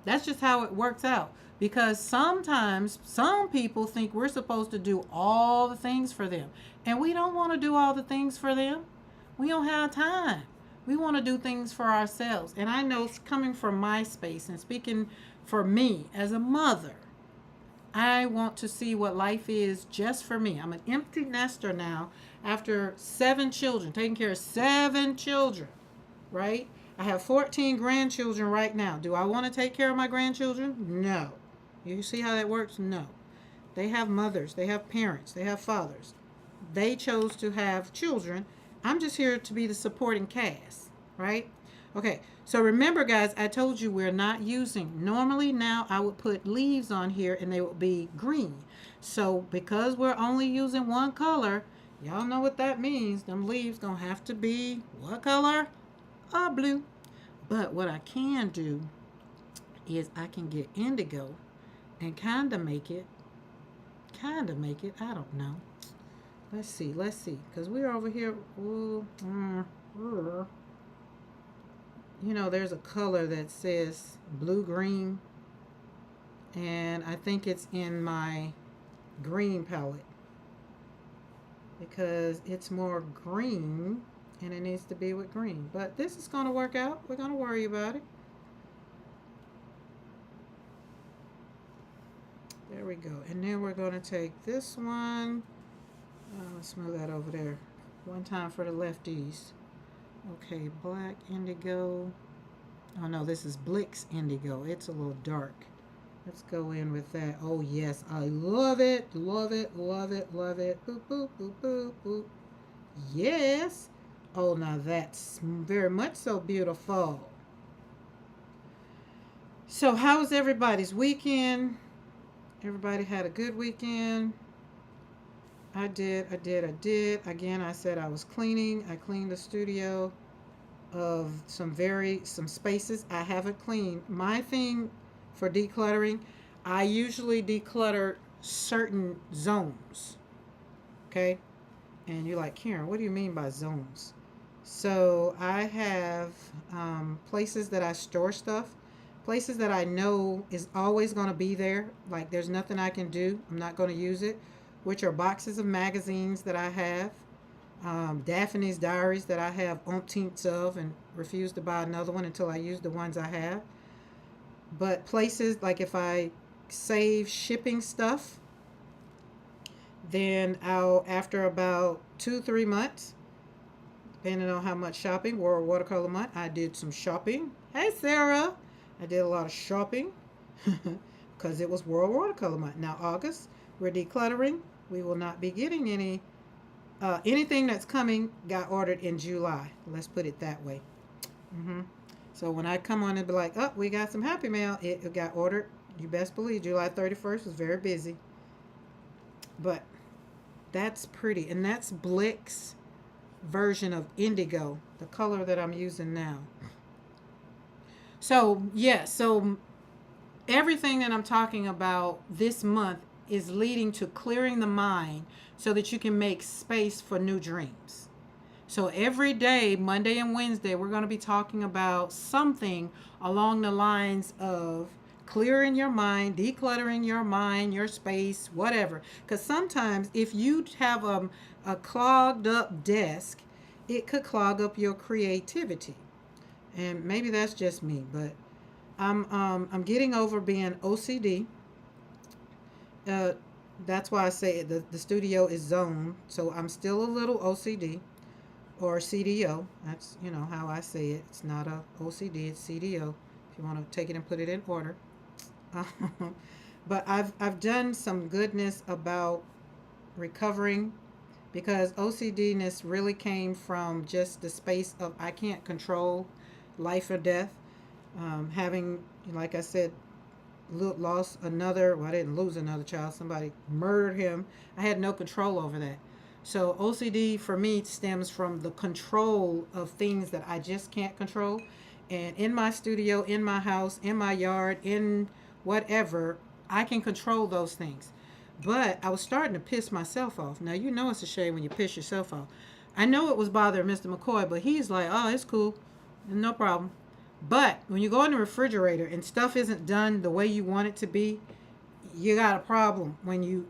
That's just how it works out. Because sometimes some people think we're supposed to do all the things for them. And we don't want to do all the things for them. We don't have time. We want to do things for ourselves. And I know, coming from my space and speaking for me as a mother, I want to see what life is just for me. I'm an empty nester now after 7 children, taking care of 7 children, right? I have 14 grandchildren right now. Do I want to take care of my grandchildren? No. You see how that works? No. They have mothers. They have parents. They have fathers. They chose to have children. I'm just here to be the supporting cast, right? Okay, so remember, guys, I told you we're not using, normally now I would put leaves on here and they would be green. So because we're only using one color, Y'all know what that means. Them leaves gonna have to be what color? Blue. But what I can do is I can get indigo and kind of make it, I don't know. Let's see. Because we're over here. There's a color that says blue green, and I think it's in my green palette because it's more green and it needs to be with green. But this is going to work out. We're going to worry about it. There we go. And then we're going to take this one. Let's move that over there. One time for the lefties. Okay, black indigo. Oh no, this is Blix indigo. It's a little dark. Let's go in with that. Oh yes, I love it. Love it, love it, love it. Boop, boop, boop, boop, boop. Yes. Oh, now that's very much so beautiful. So how was everybody's weekend? Everybody had a good weekend. I did. Again, I said I was cleaning. I cleaned the studio of some spaces I haven't cleaned. My thing for decluttering, I usually declutter certain zones. Okay? And you're like, Karen, what do you mean by zones? So I have places that I store stuff, places that I know is always going to be there. Like there's nothing I can do. I'm not going to use it, which are boxes of magazines that I have, Daphne's diaries that I have umpteenths of and refuse to buy another one until I use the ones I have. But places like if I save shipping stuff, then I'll, after about 2-3 months, depending on how much shopping, World Watercolor Month, I did some shopping. Hey, Sarah. I did a lot of shopping because it was World Watercolor Month. Now, August, we're decluttering. We will not be getting anything that's coming got ordered in July. Let's put it that way. So when I come on and be like, oh, we got some Happy Mail, it got ordered. You best believe July 31st was very busy. But that's pretty. And that's Blick's version of indigo, the color that I'm using now. So, yeah, so everything that I'm talking about this month is leading to clearing the mind so that you can make space for new dreams. So every day, Monday and Wednesday, we're going to be talking about something along the lines of clearing your mind, decluttering your mind, your space, whatever. Because sometimes if you have a clogged up desk, it could clog up your creativity. And maybe that's just me, but I'm getting over being OCD. That's why I say the studio is zoned. So I'm still a little OCD or CDO. That's how I say it. It's not a OCD. It's CDO. If you want to take it and put it in order. But I've done some goodness about recovering because OCDness really came from just the space of I can't control life or death. Having, like I said, lost another, well, I didn't lose another child. Somebody murdered him. I had no control over that. So OCD for me stems from the control of things that I just can't control. And in my studio, in my house, in my yard, in whatever, I can control those things. But I was starting to piss myself off. Now, it's a shame when you piss yourself off. I know it was bothering Mr. McCoy, but he's like, oh, it's cool. No problem. But when you go in the refrigerator and stuff isn't done the way you want it to be, you got a problem. When you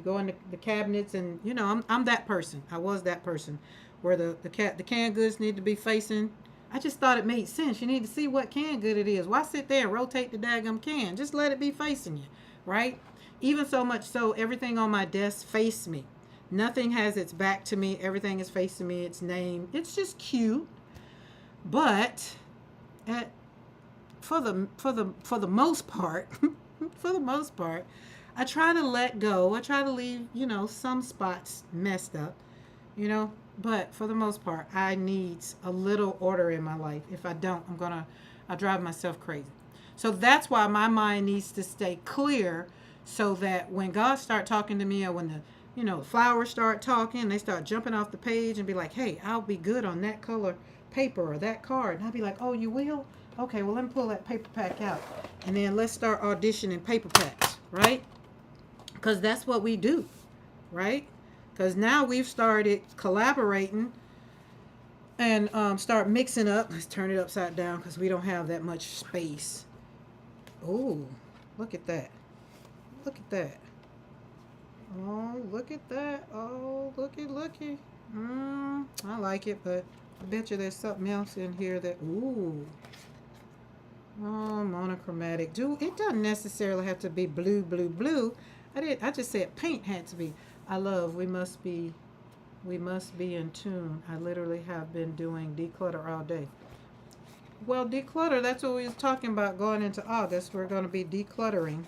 go in the cabinets and I'm that person. I was that person where the canned goods need to be facing. I just thought it made sense. You need to see what canned good it is. Why sit there and rotate the daggum can? Just let it be facing you, right? Even so much so, everything on my desk face me. Nothing has its back to me. Everything is facing me. Its name. It's just cute. But for the most part, for the most part, I try to let go. I try to leave, some spots messed up, but for the most part, I need a little order in my life. If I don't, I'll drive myself crazy. So that's why my mind needs to stay clear so that when God start talking to me or when you know, flowers start talking, they start jumping off the page and be like, hey, I'll be good on that color paper or that card. And I'll be like, oh, you will? Okay, well, let me pull that paper pack out. And then let's start auditioning paper packs, right? Because that's what we do, right? Because now we've started collaborating and start mixing up. Let's turn it upside down because we don't have that much space. Oh, look at that. Look at that. Oh, look at that. Oh, looky. I like it, but I bet you there's something else in here that, ooh. Oh, monochromatic. It doesn't necessarily have to be blue. I just said paint had to be. I love we must be in tune. I literally have been doing declutter all day. Well, declutter, that's what we was talking about going into August. We're going to be decluttering.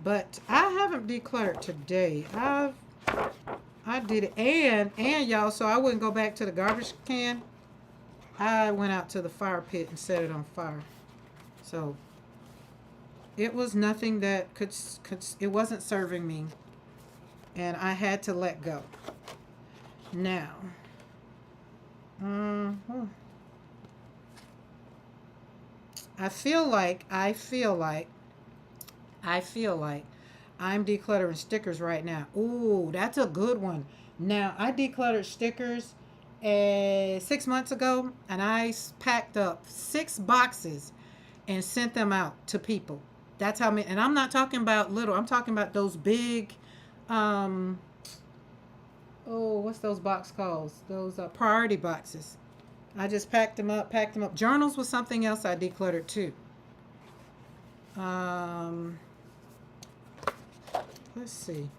But I haven't decluttered today. I did it and y'all, so I wouldn't go back to the garbage can. I went out to the fire pit and set it on fire. So it was nothing that could it wasn't serving me, and I had to let go. Now, I feel like I'm decluttering stickers right now. Ooh, that's a good one. Now, I decluttered stickers 6 months ago, and I packed up 6 boxes and sent them out to people. That's how many, and I'm not talking about little, I'm talking about those big, what's those box calls? Those priority boxes. I just packed them up. Journals was something else I decluttered too. Let's see.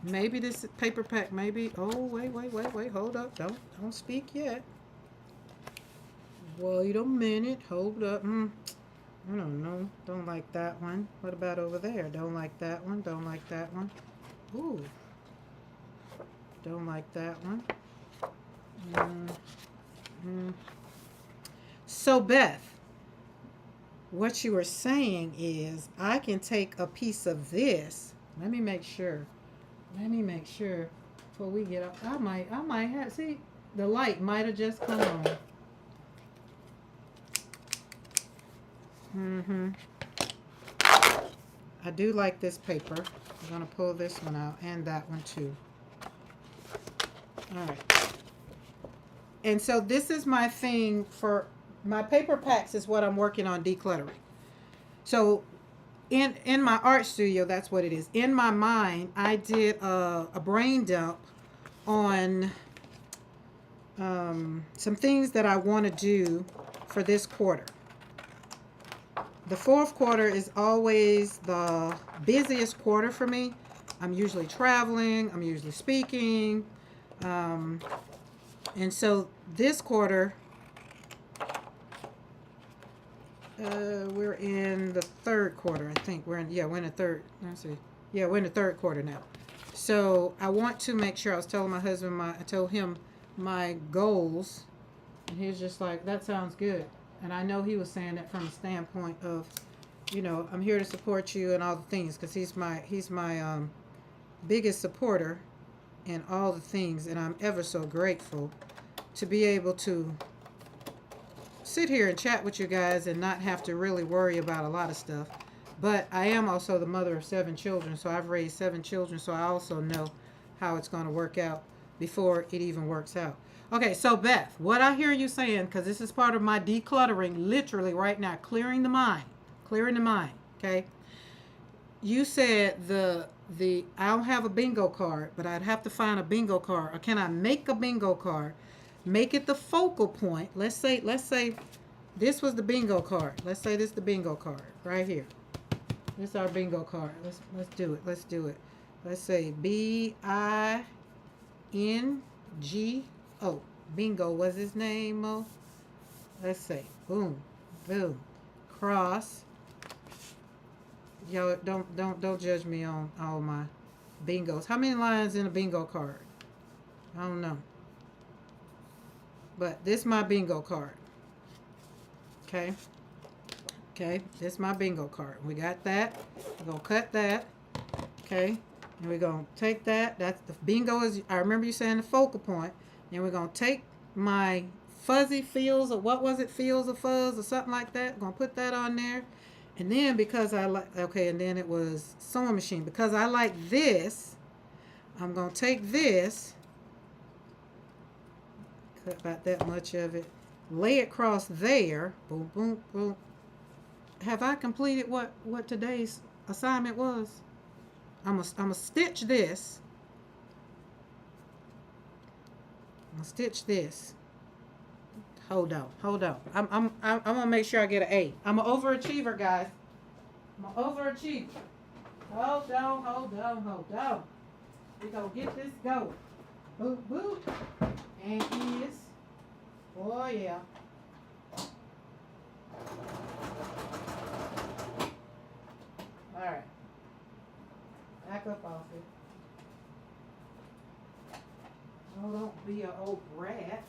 Maybe this paper pack, maybe. Oh, wait. Hold up. Don't speak yet. Wait a minute. Hold up. I don't know. Don't like that one. What about over there? Don't like that one. Don't like that one. Ooh. Don't like that one. So, Beth, what you were saying is I can take a piece of this. Let me make sure before we get up. I might have, see, the light might have just come on. I do like this paper. I'm going to pull this one out and that one too. All right. And so this is my thing for my paper packs is what I'm working on decluttering. So in my art studio, that's what it is. In my mind, I did a brain dump on some things that I want to do for this quarter. The fourth quarter is always the busiest quarter for me. I'm usually traveling. I'm usually speaking. And so this quarter, we're in the third quarter, I think. We're in the third. Let's see. Yeah, we're in the third quarter now. So I want to make sure. I was telling my husband, I told him my goals, and he was just like, "That sounds good." And I know he was saying that from a standpoint of, I'm here to support you and all the things, because he's my biggest supporter in all the things, and I'm ever so grateful to be able to sit here and chat with you guys and not have to really worry about a lot of stuff. But I am also the mother of 7 children, so I've raised 7 children, so I also know how it's going to work out before it even works out. Okay, so Beth, what I hear you saying, because this is part of my decluttering, literally right now, clearing the mind, okay? You said I don't have a bingo card, but I'd have to find a bingo card. Or can I make a bingo card? Make it the focal point. Let's say this was the bingo card. Let's say this is the bingo card right here. This is our bingo card. Let's do it. Let's say BINGO. Bingo was his name, Mo. Let's say boom, cross. Yo, don't judge me on all my bingos. How many lines in a bingo card? I don't know. But this is my bingo card. Okay. Okay, this is my bingo card. We got that. We're going to cut that. Okay, and we're going to take that. That's the bingo is, I remember you saying the focal point. And we're going to take my fuzzy feels, or what was it, feels of fuzz or something like that. Going to put that on there. And then because I like, okay, and then it was sewing machine. Because I like this, I'm going to take this, cut about that much of it, lay it across there. Boom, boom, boom. Have I completed what today's assignment was? I'm gonna stitch this. I'm gonna stitch this. Hold on, hold on. I'm gonna make sure I get an A. I'm an overachiever, guys. I'm an overachiever. Hold on, hold on, hold on. We gonna get this going. Boop, boop. And is. Oh yeah. All right. Back up off it. Oh, don't be an old brat.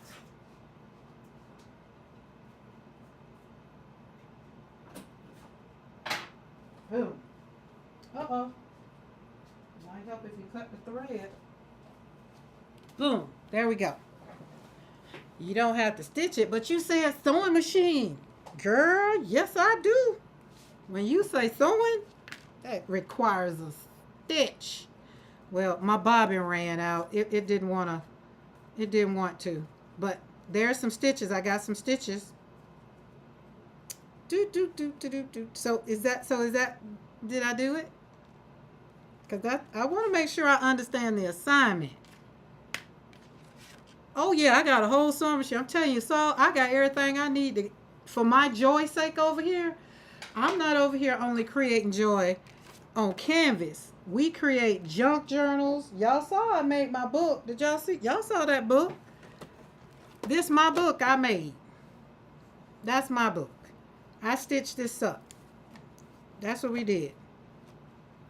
Boom. Uh-oh. Might help if you cut the thread. Boom. There we go. You don't have to stitch it, but you said sewing machine. Girl, yes I do. When you say sewing, that requires a stitch. Well, my bobbin ran out. It didn't want to. But there's some stitches. I got some stitches. Do. So is that did I do it? Because I want to make sure I understand the assignment. Oh yeah, I got a whole sewing machine. I'm telling you, so I got everything I need to, for my joy's sake over here. I'm not over here only creating joy on canvas. We create junk journals. Y'all saw I made my book. Did y'all see? Y'all saw that book? This my book I made. That's my book. I stitched this up. That's what we did.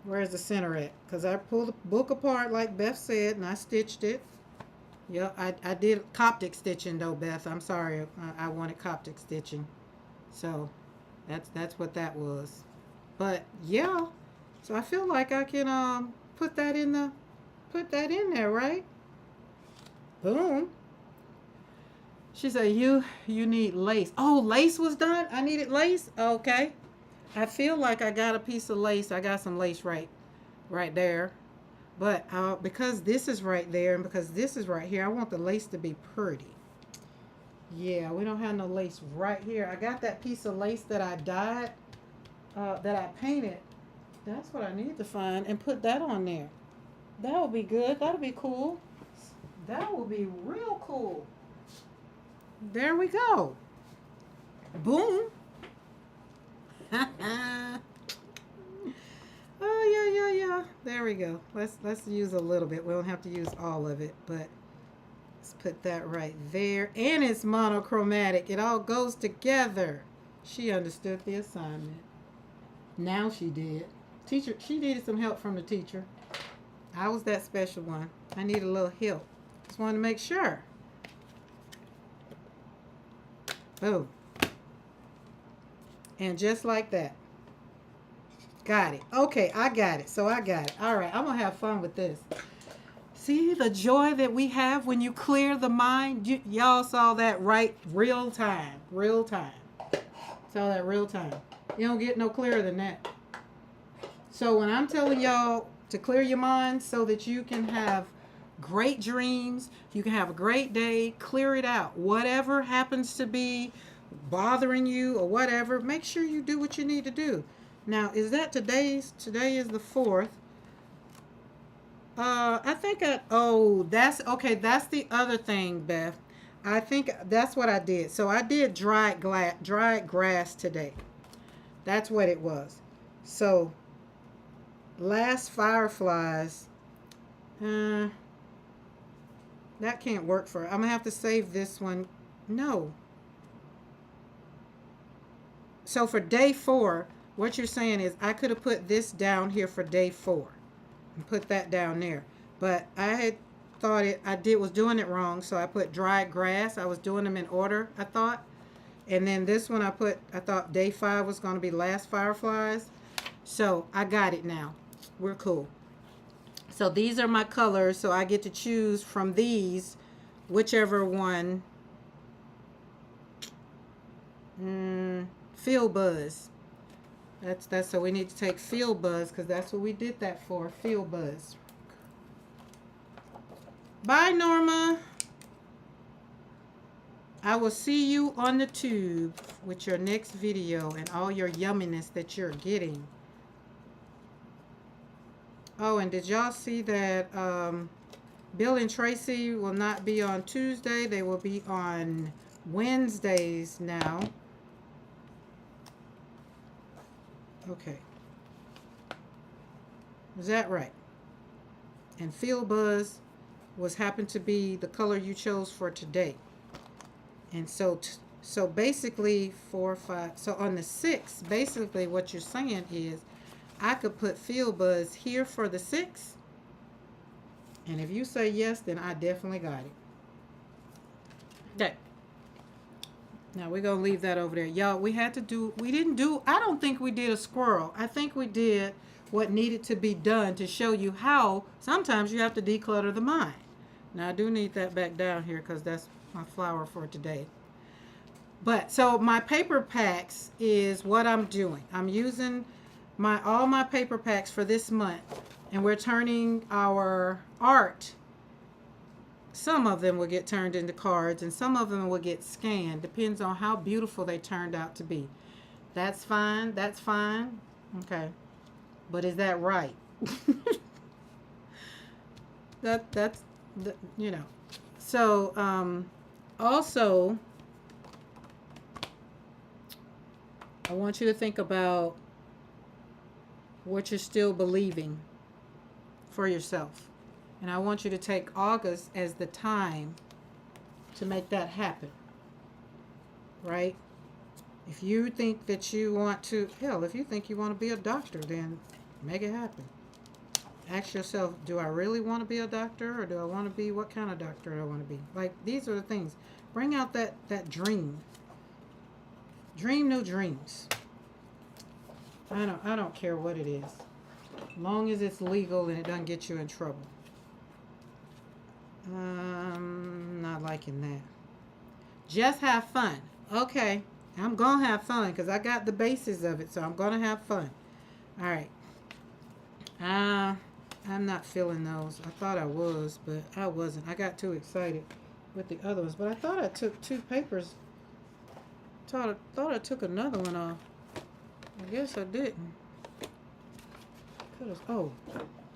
Where's the center at? Because I pulled the book apart like Beth said, and I stitched it. Yep, I did Coptic stitching though, Beth. I'm sorry. I wanted Coptic stitching. So that's what that was. But yeah. So I feel like I can put that in there, right? Boom. She said you need lace. Oh, lace was done? I needed lace? Okay. I feel like I got a piece of lace. I got some lace right there. But because this is right there and because this is right here, I want the lace to be pretty. Yeah, we don't have no lace right here. I got that piece of lace that I dyed, that I painted. That's what I need to find and put that on there. That would be good. That'll be cool. That will be real cool. There we go. Boom. Oh yeah. There we go. Let's use a little bit. We don't have to use all of it, but let's put that right there. And it's monochromatic. It all goes together. She understood the assignment. Now she did. Teacher, she needed some help from the teacher. I was that special one. I need a little help. Just wanted to make sure. Boom. And just like that. Got it. Okay, I got it. So I got it. All right, I'm going to have fun with this. See the joy that we have when you clear the mind? Y'all saw that right real time. Real time. Saw that real time. You don't get no clearer than that. So when I'm telling y'all to clear your mind so that you can have great dreams, you can have a great day, clear it out. Whatever happens to be bothering you or whatever, make sure you do what you need to do. Now, is that today is the 4th. That's okay. That's the other thing, Beth. I think that's what I did. So I did dried grass today. That's what it was. So last fireflies, that can't work for, I'm gonna have to save this one. No. So for day 4, what you're saying is I could have put this down here for day 4 and put that down there. But I had thought was doing it wrong, so I put dried grass. I was doing them in order, I thought. And then this one I thought day 5 was going to be last fireflies. So I got it now. We're cool. So these are my colors. So I get to choose from these, whichever one. Feel Buzz. That's so we need to take Feel Buzz because that's what we did that for. Feel Buzz. Bye, Norma. I will see you on the tube with your next video and all your yumminess that you're getting. Oh, and did y'all see that Bill and Tracy will not be on Tuesday? They will be on Wednesdays now. Okay. Is that right? And Feel Buzz happened to be the color you chose for today. And so basically 4, 5. So on the 6th, basically what you're saying is I could put Feel Buzz here for the 6th. And if you say yes, then I definitely got it. Okay. Now we're going to leave that over there. Y'all, we didn't do, I don't think we did a squirrel. I think we did what needed to be done to show you how sometimes you have to declutter the mind. Now I do need that back down here because that's my flower for today. But so my paper packs is what I'm doing. I'm using all my paper packs for this month, and we're turning our art. Some of them will get turned into cards and some of them will get scanned. Depends on how beautiful they turned out to be. That's fine. That's fine. Okay. But is that right? That's you know. So also I want you to think about what you're still believing for yourself. And I want you to take August as the time to make that happen. Right? If you think that you want to, hell, if you think you want to be a doctor, then make it happen. Ask yourself, do I really want to be a doctor, or do I want to be, what kind of doctor do I want to be? Like, these are the things. Bring out that dream. Dream new dreams. I don't care what it is. As long as it's legal and it doesn't get you in trouble. Not liking that. Just have fun. Okay. I'm going to have fun because I got the basis of it, so I'm going to have fun. All right. I'm not feeling those. I thought I was, but I wasn't. I got too excited with the other ones, but I thought I took 2 papers. Thought I took another one off. I guess I didn't. Oh,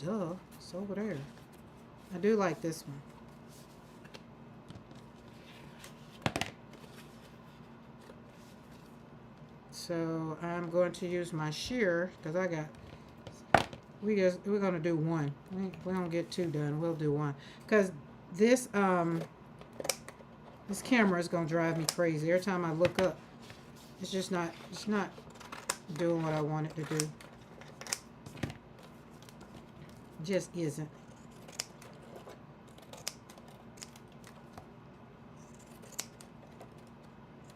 duh. It's over there. I do like this one. So I'm going to use my shear because I got. We're gonna do one. We don't get 2 done. We'll do 1 because this camera is gonna drive me crazy every time I look up. It's just not. It's not doing what I want it to do. Just isn't.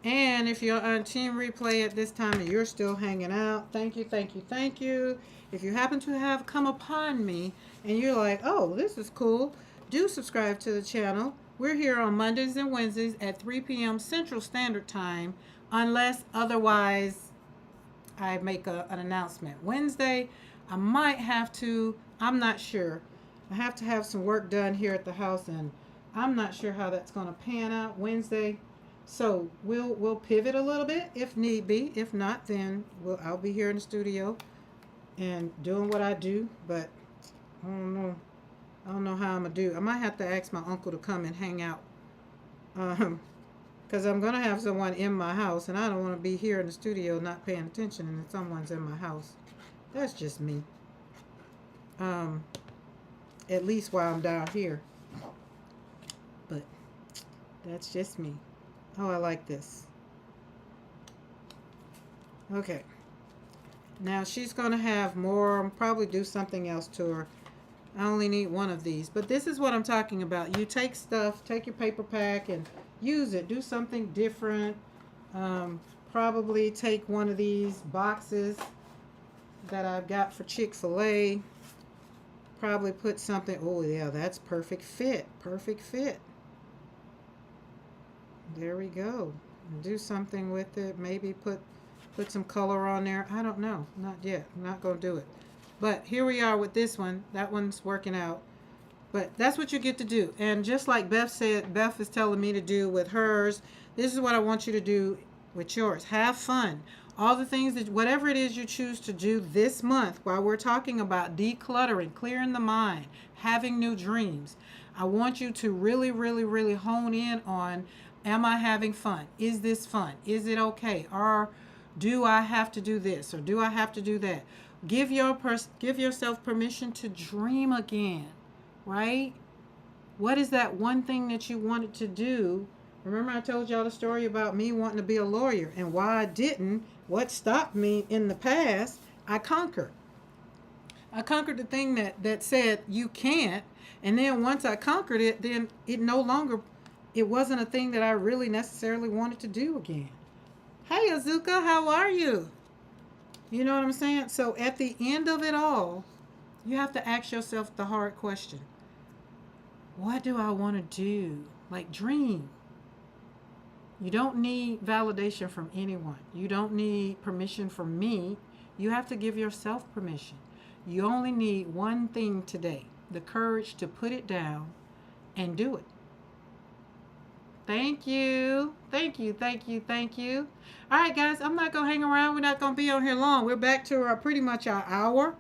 And if you're on Team Replay at this time and you're still hanging out, thank you, thank you, thank you. If you happen to have come upon me and you're like, oh, this is cool, do subscribe to the channel. We're here on Mondays and Wednesdays at 3 p.m. Central Standard Time, unless otherwise I make an announcement. Wednesday, I might have to, I'm not sure. I have to have some work done here at the house, and I'm not sure how that's going to pan out Wednesday. So we'll pivot a little bit if need be. If not, then I'll be here in the studio and doing what I do. But I don't know how I'm gonna do. I might have to ask my uncle to come and hang out, because I'm gonna have someone in my house, and I don't want to be here in the studio not paying attention, and someone's in my house. That's just me. At least while I'm down here. But that's just me. Oh, I like this. Okay. Now she's going to have more, probably do something else to her. I only need 1 of these. But this is what I'm talking about. You take stuff, take your paper pack and use it. Do something different. Probably take one of these boxes that I've got for Chick-fil-A. Probably put something. Oh yeah, that's perfect fit. Perfect fit. There we go. Do something with it. Maybe put some color on there. I don't know. Not yet. I'm not going to do it. But here we are with this one. That one's working out. But that's what you get to do. And just like Beth said, Beth is telling me to do with hers, this is what I want you to do with yours. Have fun. All the things that, whatever it is you choose to do this month, while we're talking about decluttering, clearing the mind, having new dreams, I want you to really, really, really hone in on, am I having fun? Is this fun? Is it okay? Or do I have to do this? Or do I have to do that? Give yourself permission to dream again, right? What is that one thing that you wanted to do? Remember I told y'all the story about me wanting to be a lawyer and why I didn't. What stopped me in the past, I conquered. I conquered the thing that said you can't. And then once I conquered it, then it wasn't a thing that I really necessarily wanted to do again. Hey, Azuka, how are you? You know what I'm saying? So at the end of it all, you have to ask yourself the hard question. What do I want to do? Like, dream. You don't need validation from anyone. You don't need permission from me. You have to give yourself permission. You only need one thing today, the courage to put it down and do it. Thank you. Thank you. Thank you. Thank you. All right, guys, I'm not going to hang around. We're not going to be on here long. We're back to pretty much our hour.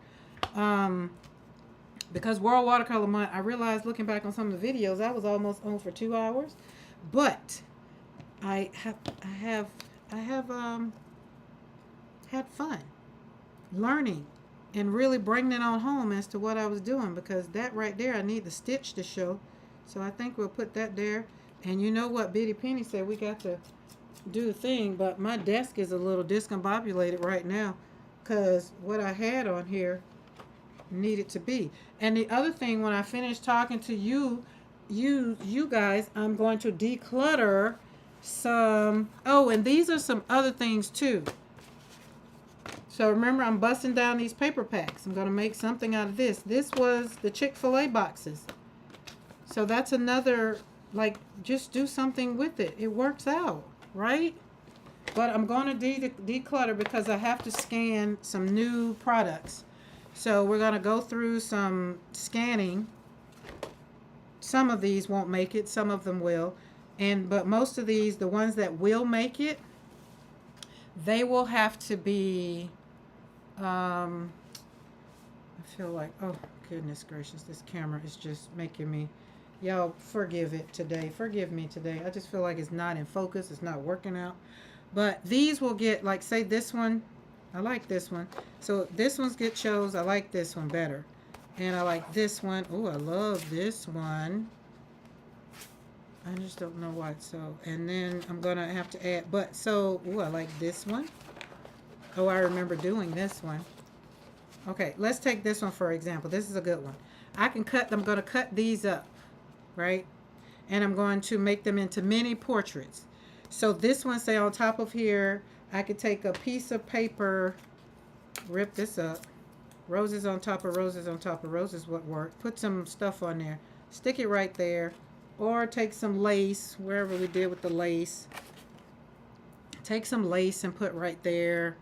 Because World Watercolor Month, I realized looking back on some of the videos, I was almost on for 2 hours. But I have had fun learning and really bringing it on home as to what I was doing, because that right there, I need the stitch to show. So I think we'll put that there. And you know what Bitty Penny said, we got to do the thing, but my desk is a little discombobulated right now because what I had on here needed to be. And the other thing, when I finish talking to you guys, I'm going to declutter some. Oh, and these are some other things too. So remember, I'm busting down these paper packs. I'm going to make something out of this. This was the Chick-fil-A boxes. So that's another, like, just do something with it. It works out, right? But I'm going to declutter because I have to scan some new products. So we're going to go through some scanning. Some of these won't make it. Some of them will. But most of these, the ones that will make it, they will have to be, I feel like, oh, goodness gracious, this camera is just making me, y'all forgive it today. Forgive me today. I just feel like it's not in focus. It's not working out. But these will get, like, say this one, I like this one. So this one's get chose. I like this one better. And I like this one. Oh, I love this one. I just don't know why it's so. And then I'm going to have to add, but so, oh, I like this one. Oh, I remember doing this one. Okay, let's take this one for example. This is a good one. I'm going to cut these up, right? And I'm going to make them into mini portraits. So this one, say on top of here, I could take a piece of paper, rip this up. Roses on top of roses on top of roses would work. Put some stuff on there. Stick it right there. Or take some lace, wherever we did with the lace. Take some lace and put right there.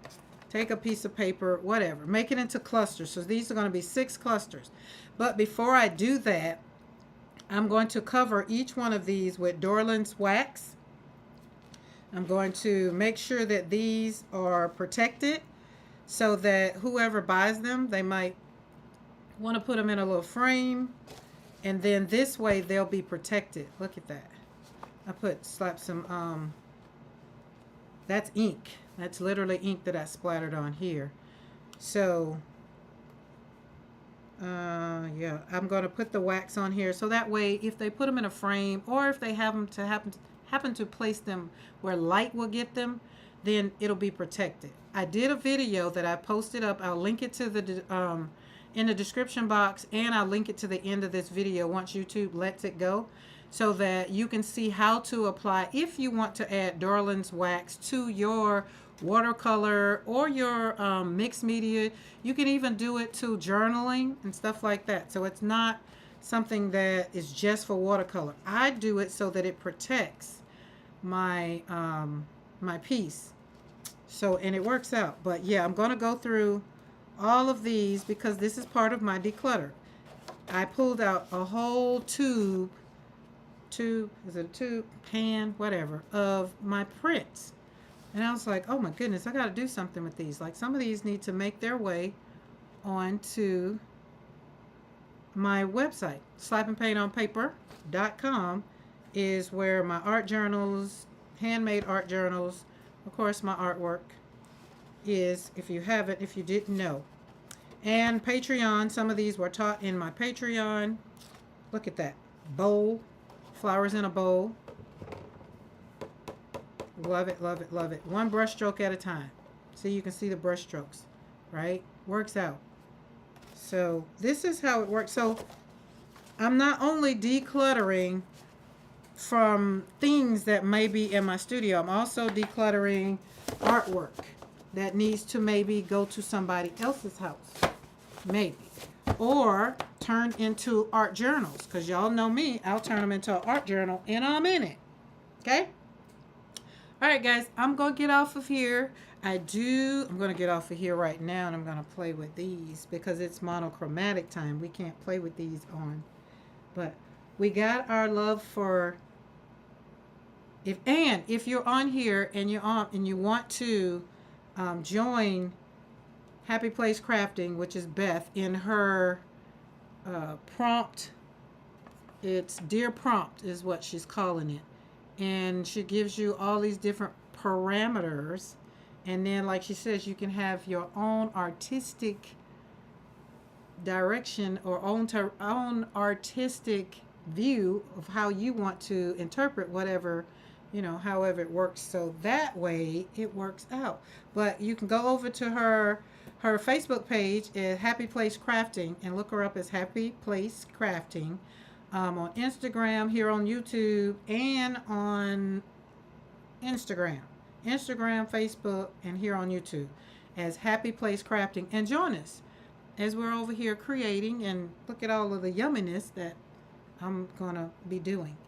Take a piece of paper, whatever. Make it into clusters. So these are going to be 6 clusters. But before I do that, I'm going to cover each one of these with Dorland's wax. I'm going to make sure that these are protected so that whoever buys them, they might want to put them in a little frame. And then this way they'll be protected. Look at that. I slapped some, that's ink. That's literally ink that I splattered on here. So, yeah, I'm going to put the wax on here. So that way, if they put them in a frame, or if they have them to happen to place them where light will get them, then it'll be protected. I did a video that I posted up. I'll link it to the, in the description box, and I'll link it to the end of this video once YouTube lets it go. so that you can see how to apply if you want to add Darlin's wax to your watercolor or your mixed media. You can even do it to journaling and stuff like that. So it's not something that is just for watercolor. I do it so that it protects my my piece. So, and it works out. But yeah, I'm going to go through all of these because this is part of my declutter. I pulled out a whole tube, is it a tube, pan, whatever, of my prints. And I was like, oh my goodness, I got to do something with these. Like some of these need to make their way onto my website. Slapandpaintonpaper.com is where my art journals, handmade art journals, of course my artwork is, if you haven't, if you didn't know. And Patreon, some of these were taught in my Patreon. Look at that. Bowl, flowers in a bowl. Love it, love it, love it. One brush stroke at a time. So you can see the brush strokes, right? Works out. So this is how it works. So I'm not only decluttering from things that may be in my studio, I'm also decluttering artwork that needs to maybe go to somebody else's house, maybe, or turn into art journals, because y'all know me, I'll turn them into an art journal and I'm in it. Okay? All right, guys, I'm going to get off of here. I'm going to get off of here right now, and I'm going to play with these because it's monochromatic time. We can't play with these on. But we got our love for, if you're on here and you want to join Happy Place Crafting, which is Beth, in her prompt. It's Dear Prompt is what she's calling it. And she gives you all these different parameters. And then, like she says, you can have your own artistic direction or own artistic view of how you want to interpret whatever, however it works. So that way it works out. But you can go over to her Facebook page at Happy Place Crafting and look her up as Happy Place Crafting. On Instagram, here on YouTube, and on Instagram, Facebook, and here on YouTube as Happy Place Crafting. And join us as we're over here creating, and look at all of the yumminess that I'm going to be doing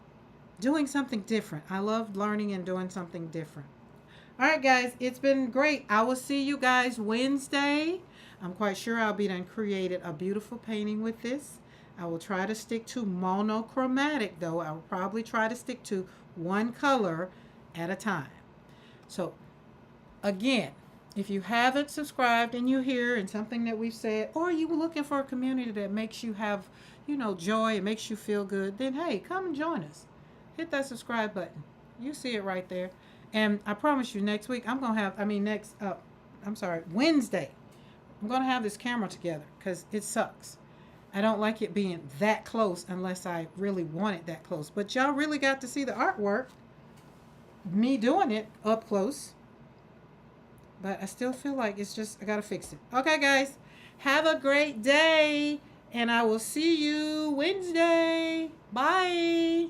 something different. I love learning and doing something different. All right, guys, it's been great. I will see you guys Wednesday. I'm quite sure I'll be done created a beautiful painting with this. I will try to stick to monochromatic, though. I will probably try to stick to one color at a time. So, again, if you haven't subscribed and you're here and something that we've said, or you were looking for a community that makes you have, joy and makes you feel good, then, hey, come and join us. Hit that subscribe button. You see it right there. And I promise you, next week, Wednesday, I'm going to have this camera together because it sucks. I don't like it being that close unless I really want it that close. But y'all really got to see the artwork, me doing it up close. But I still feel like I got to fix it. Okay, guys, have a great day, and I will see you Wednesday. Bye.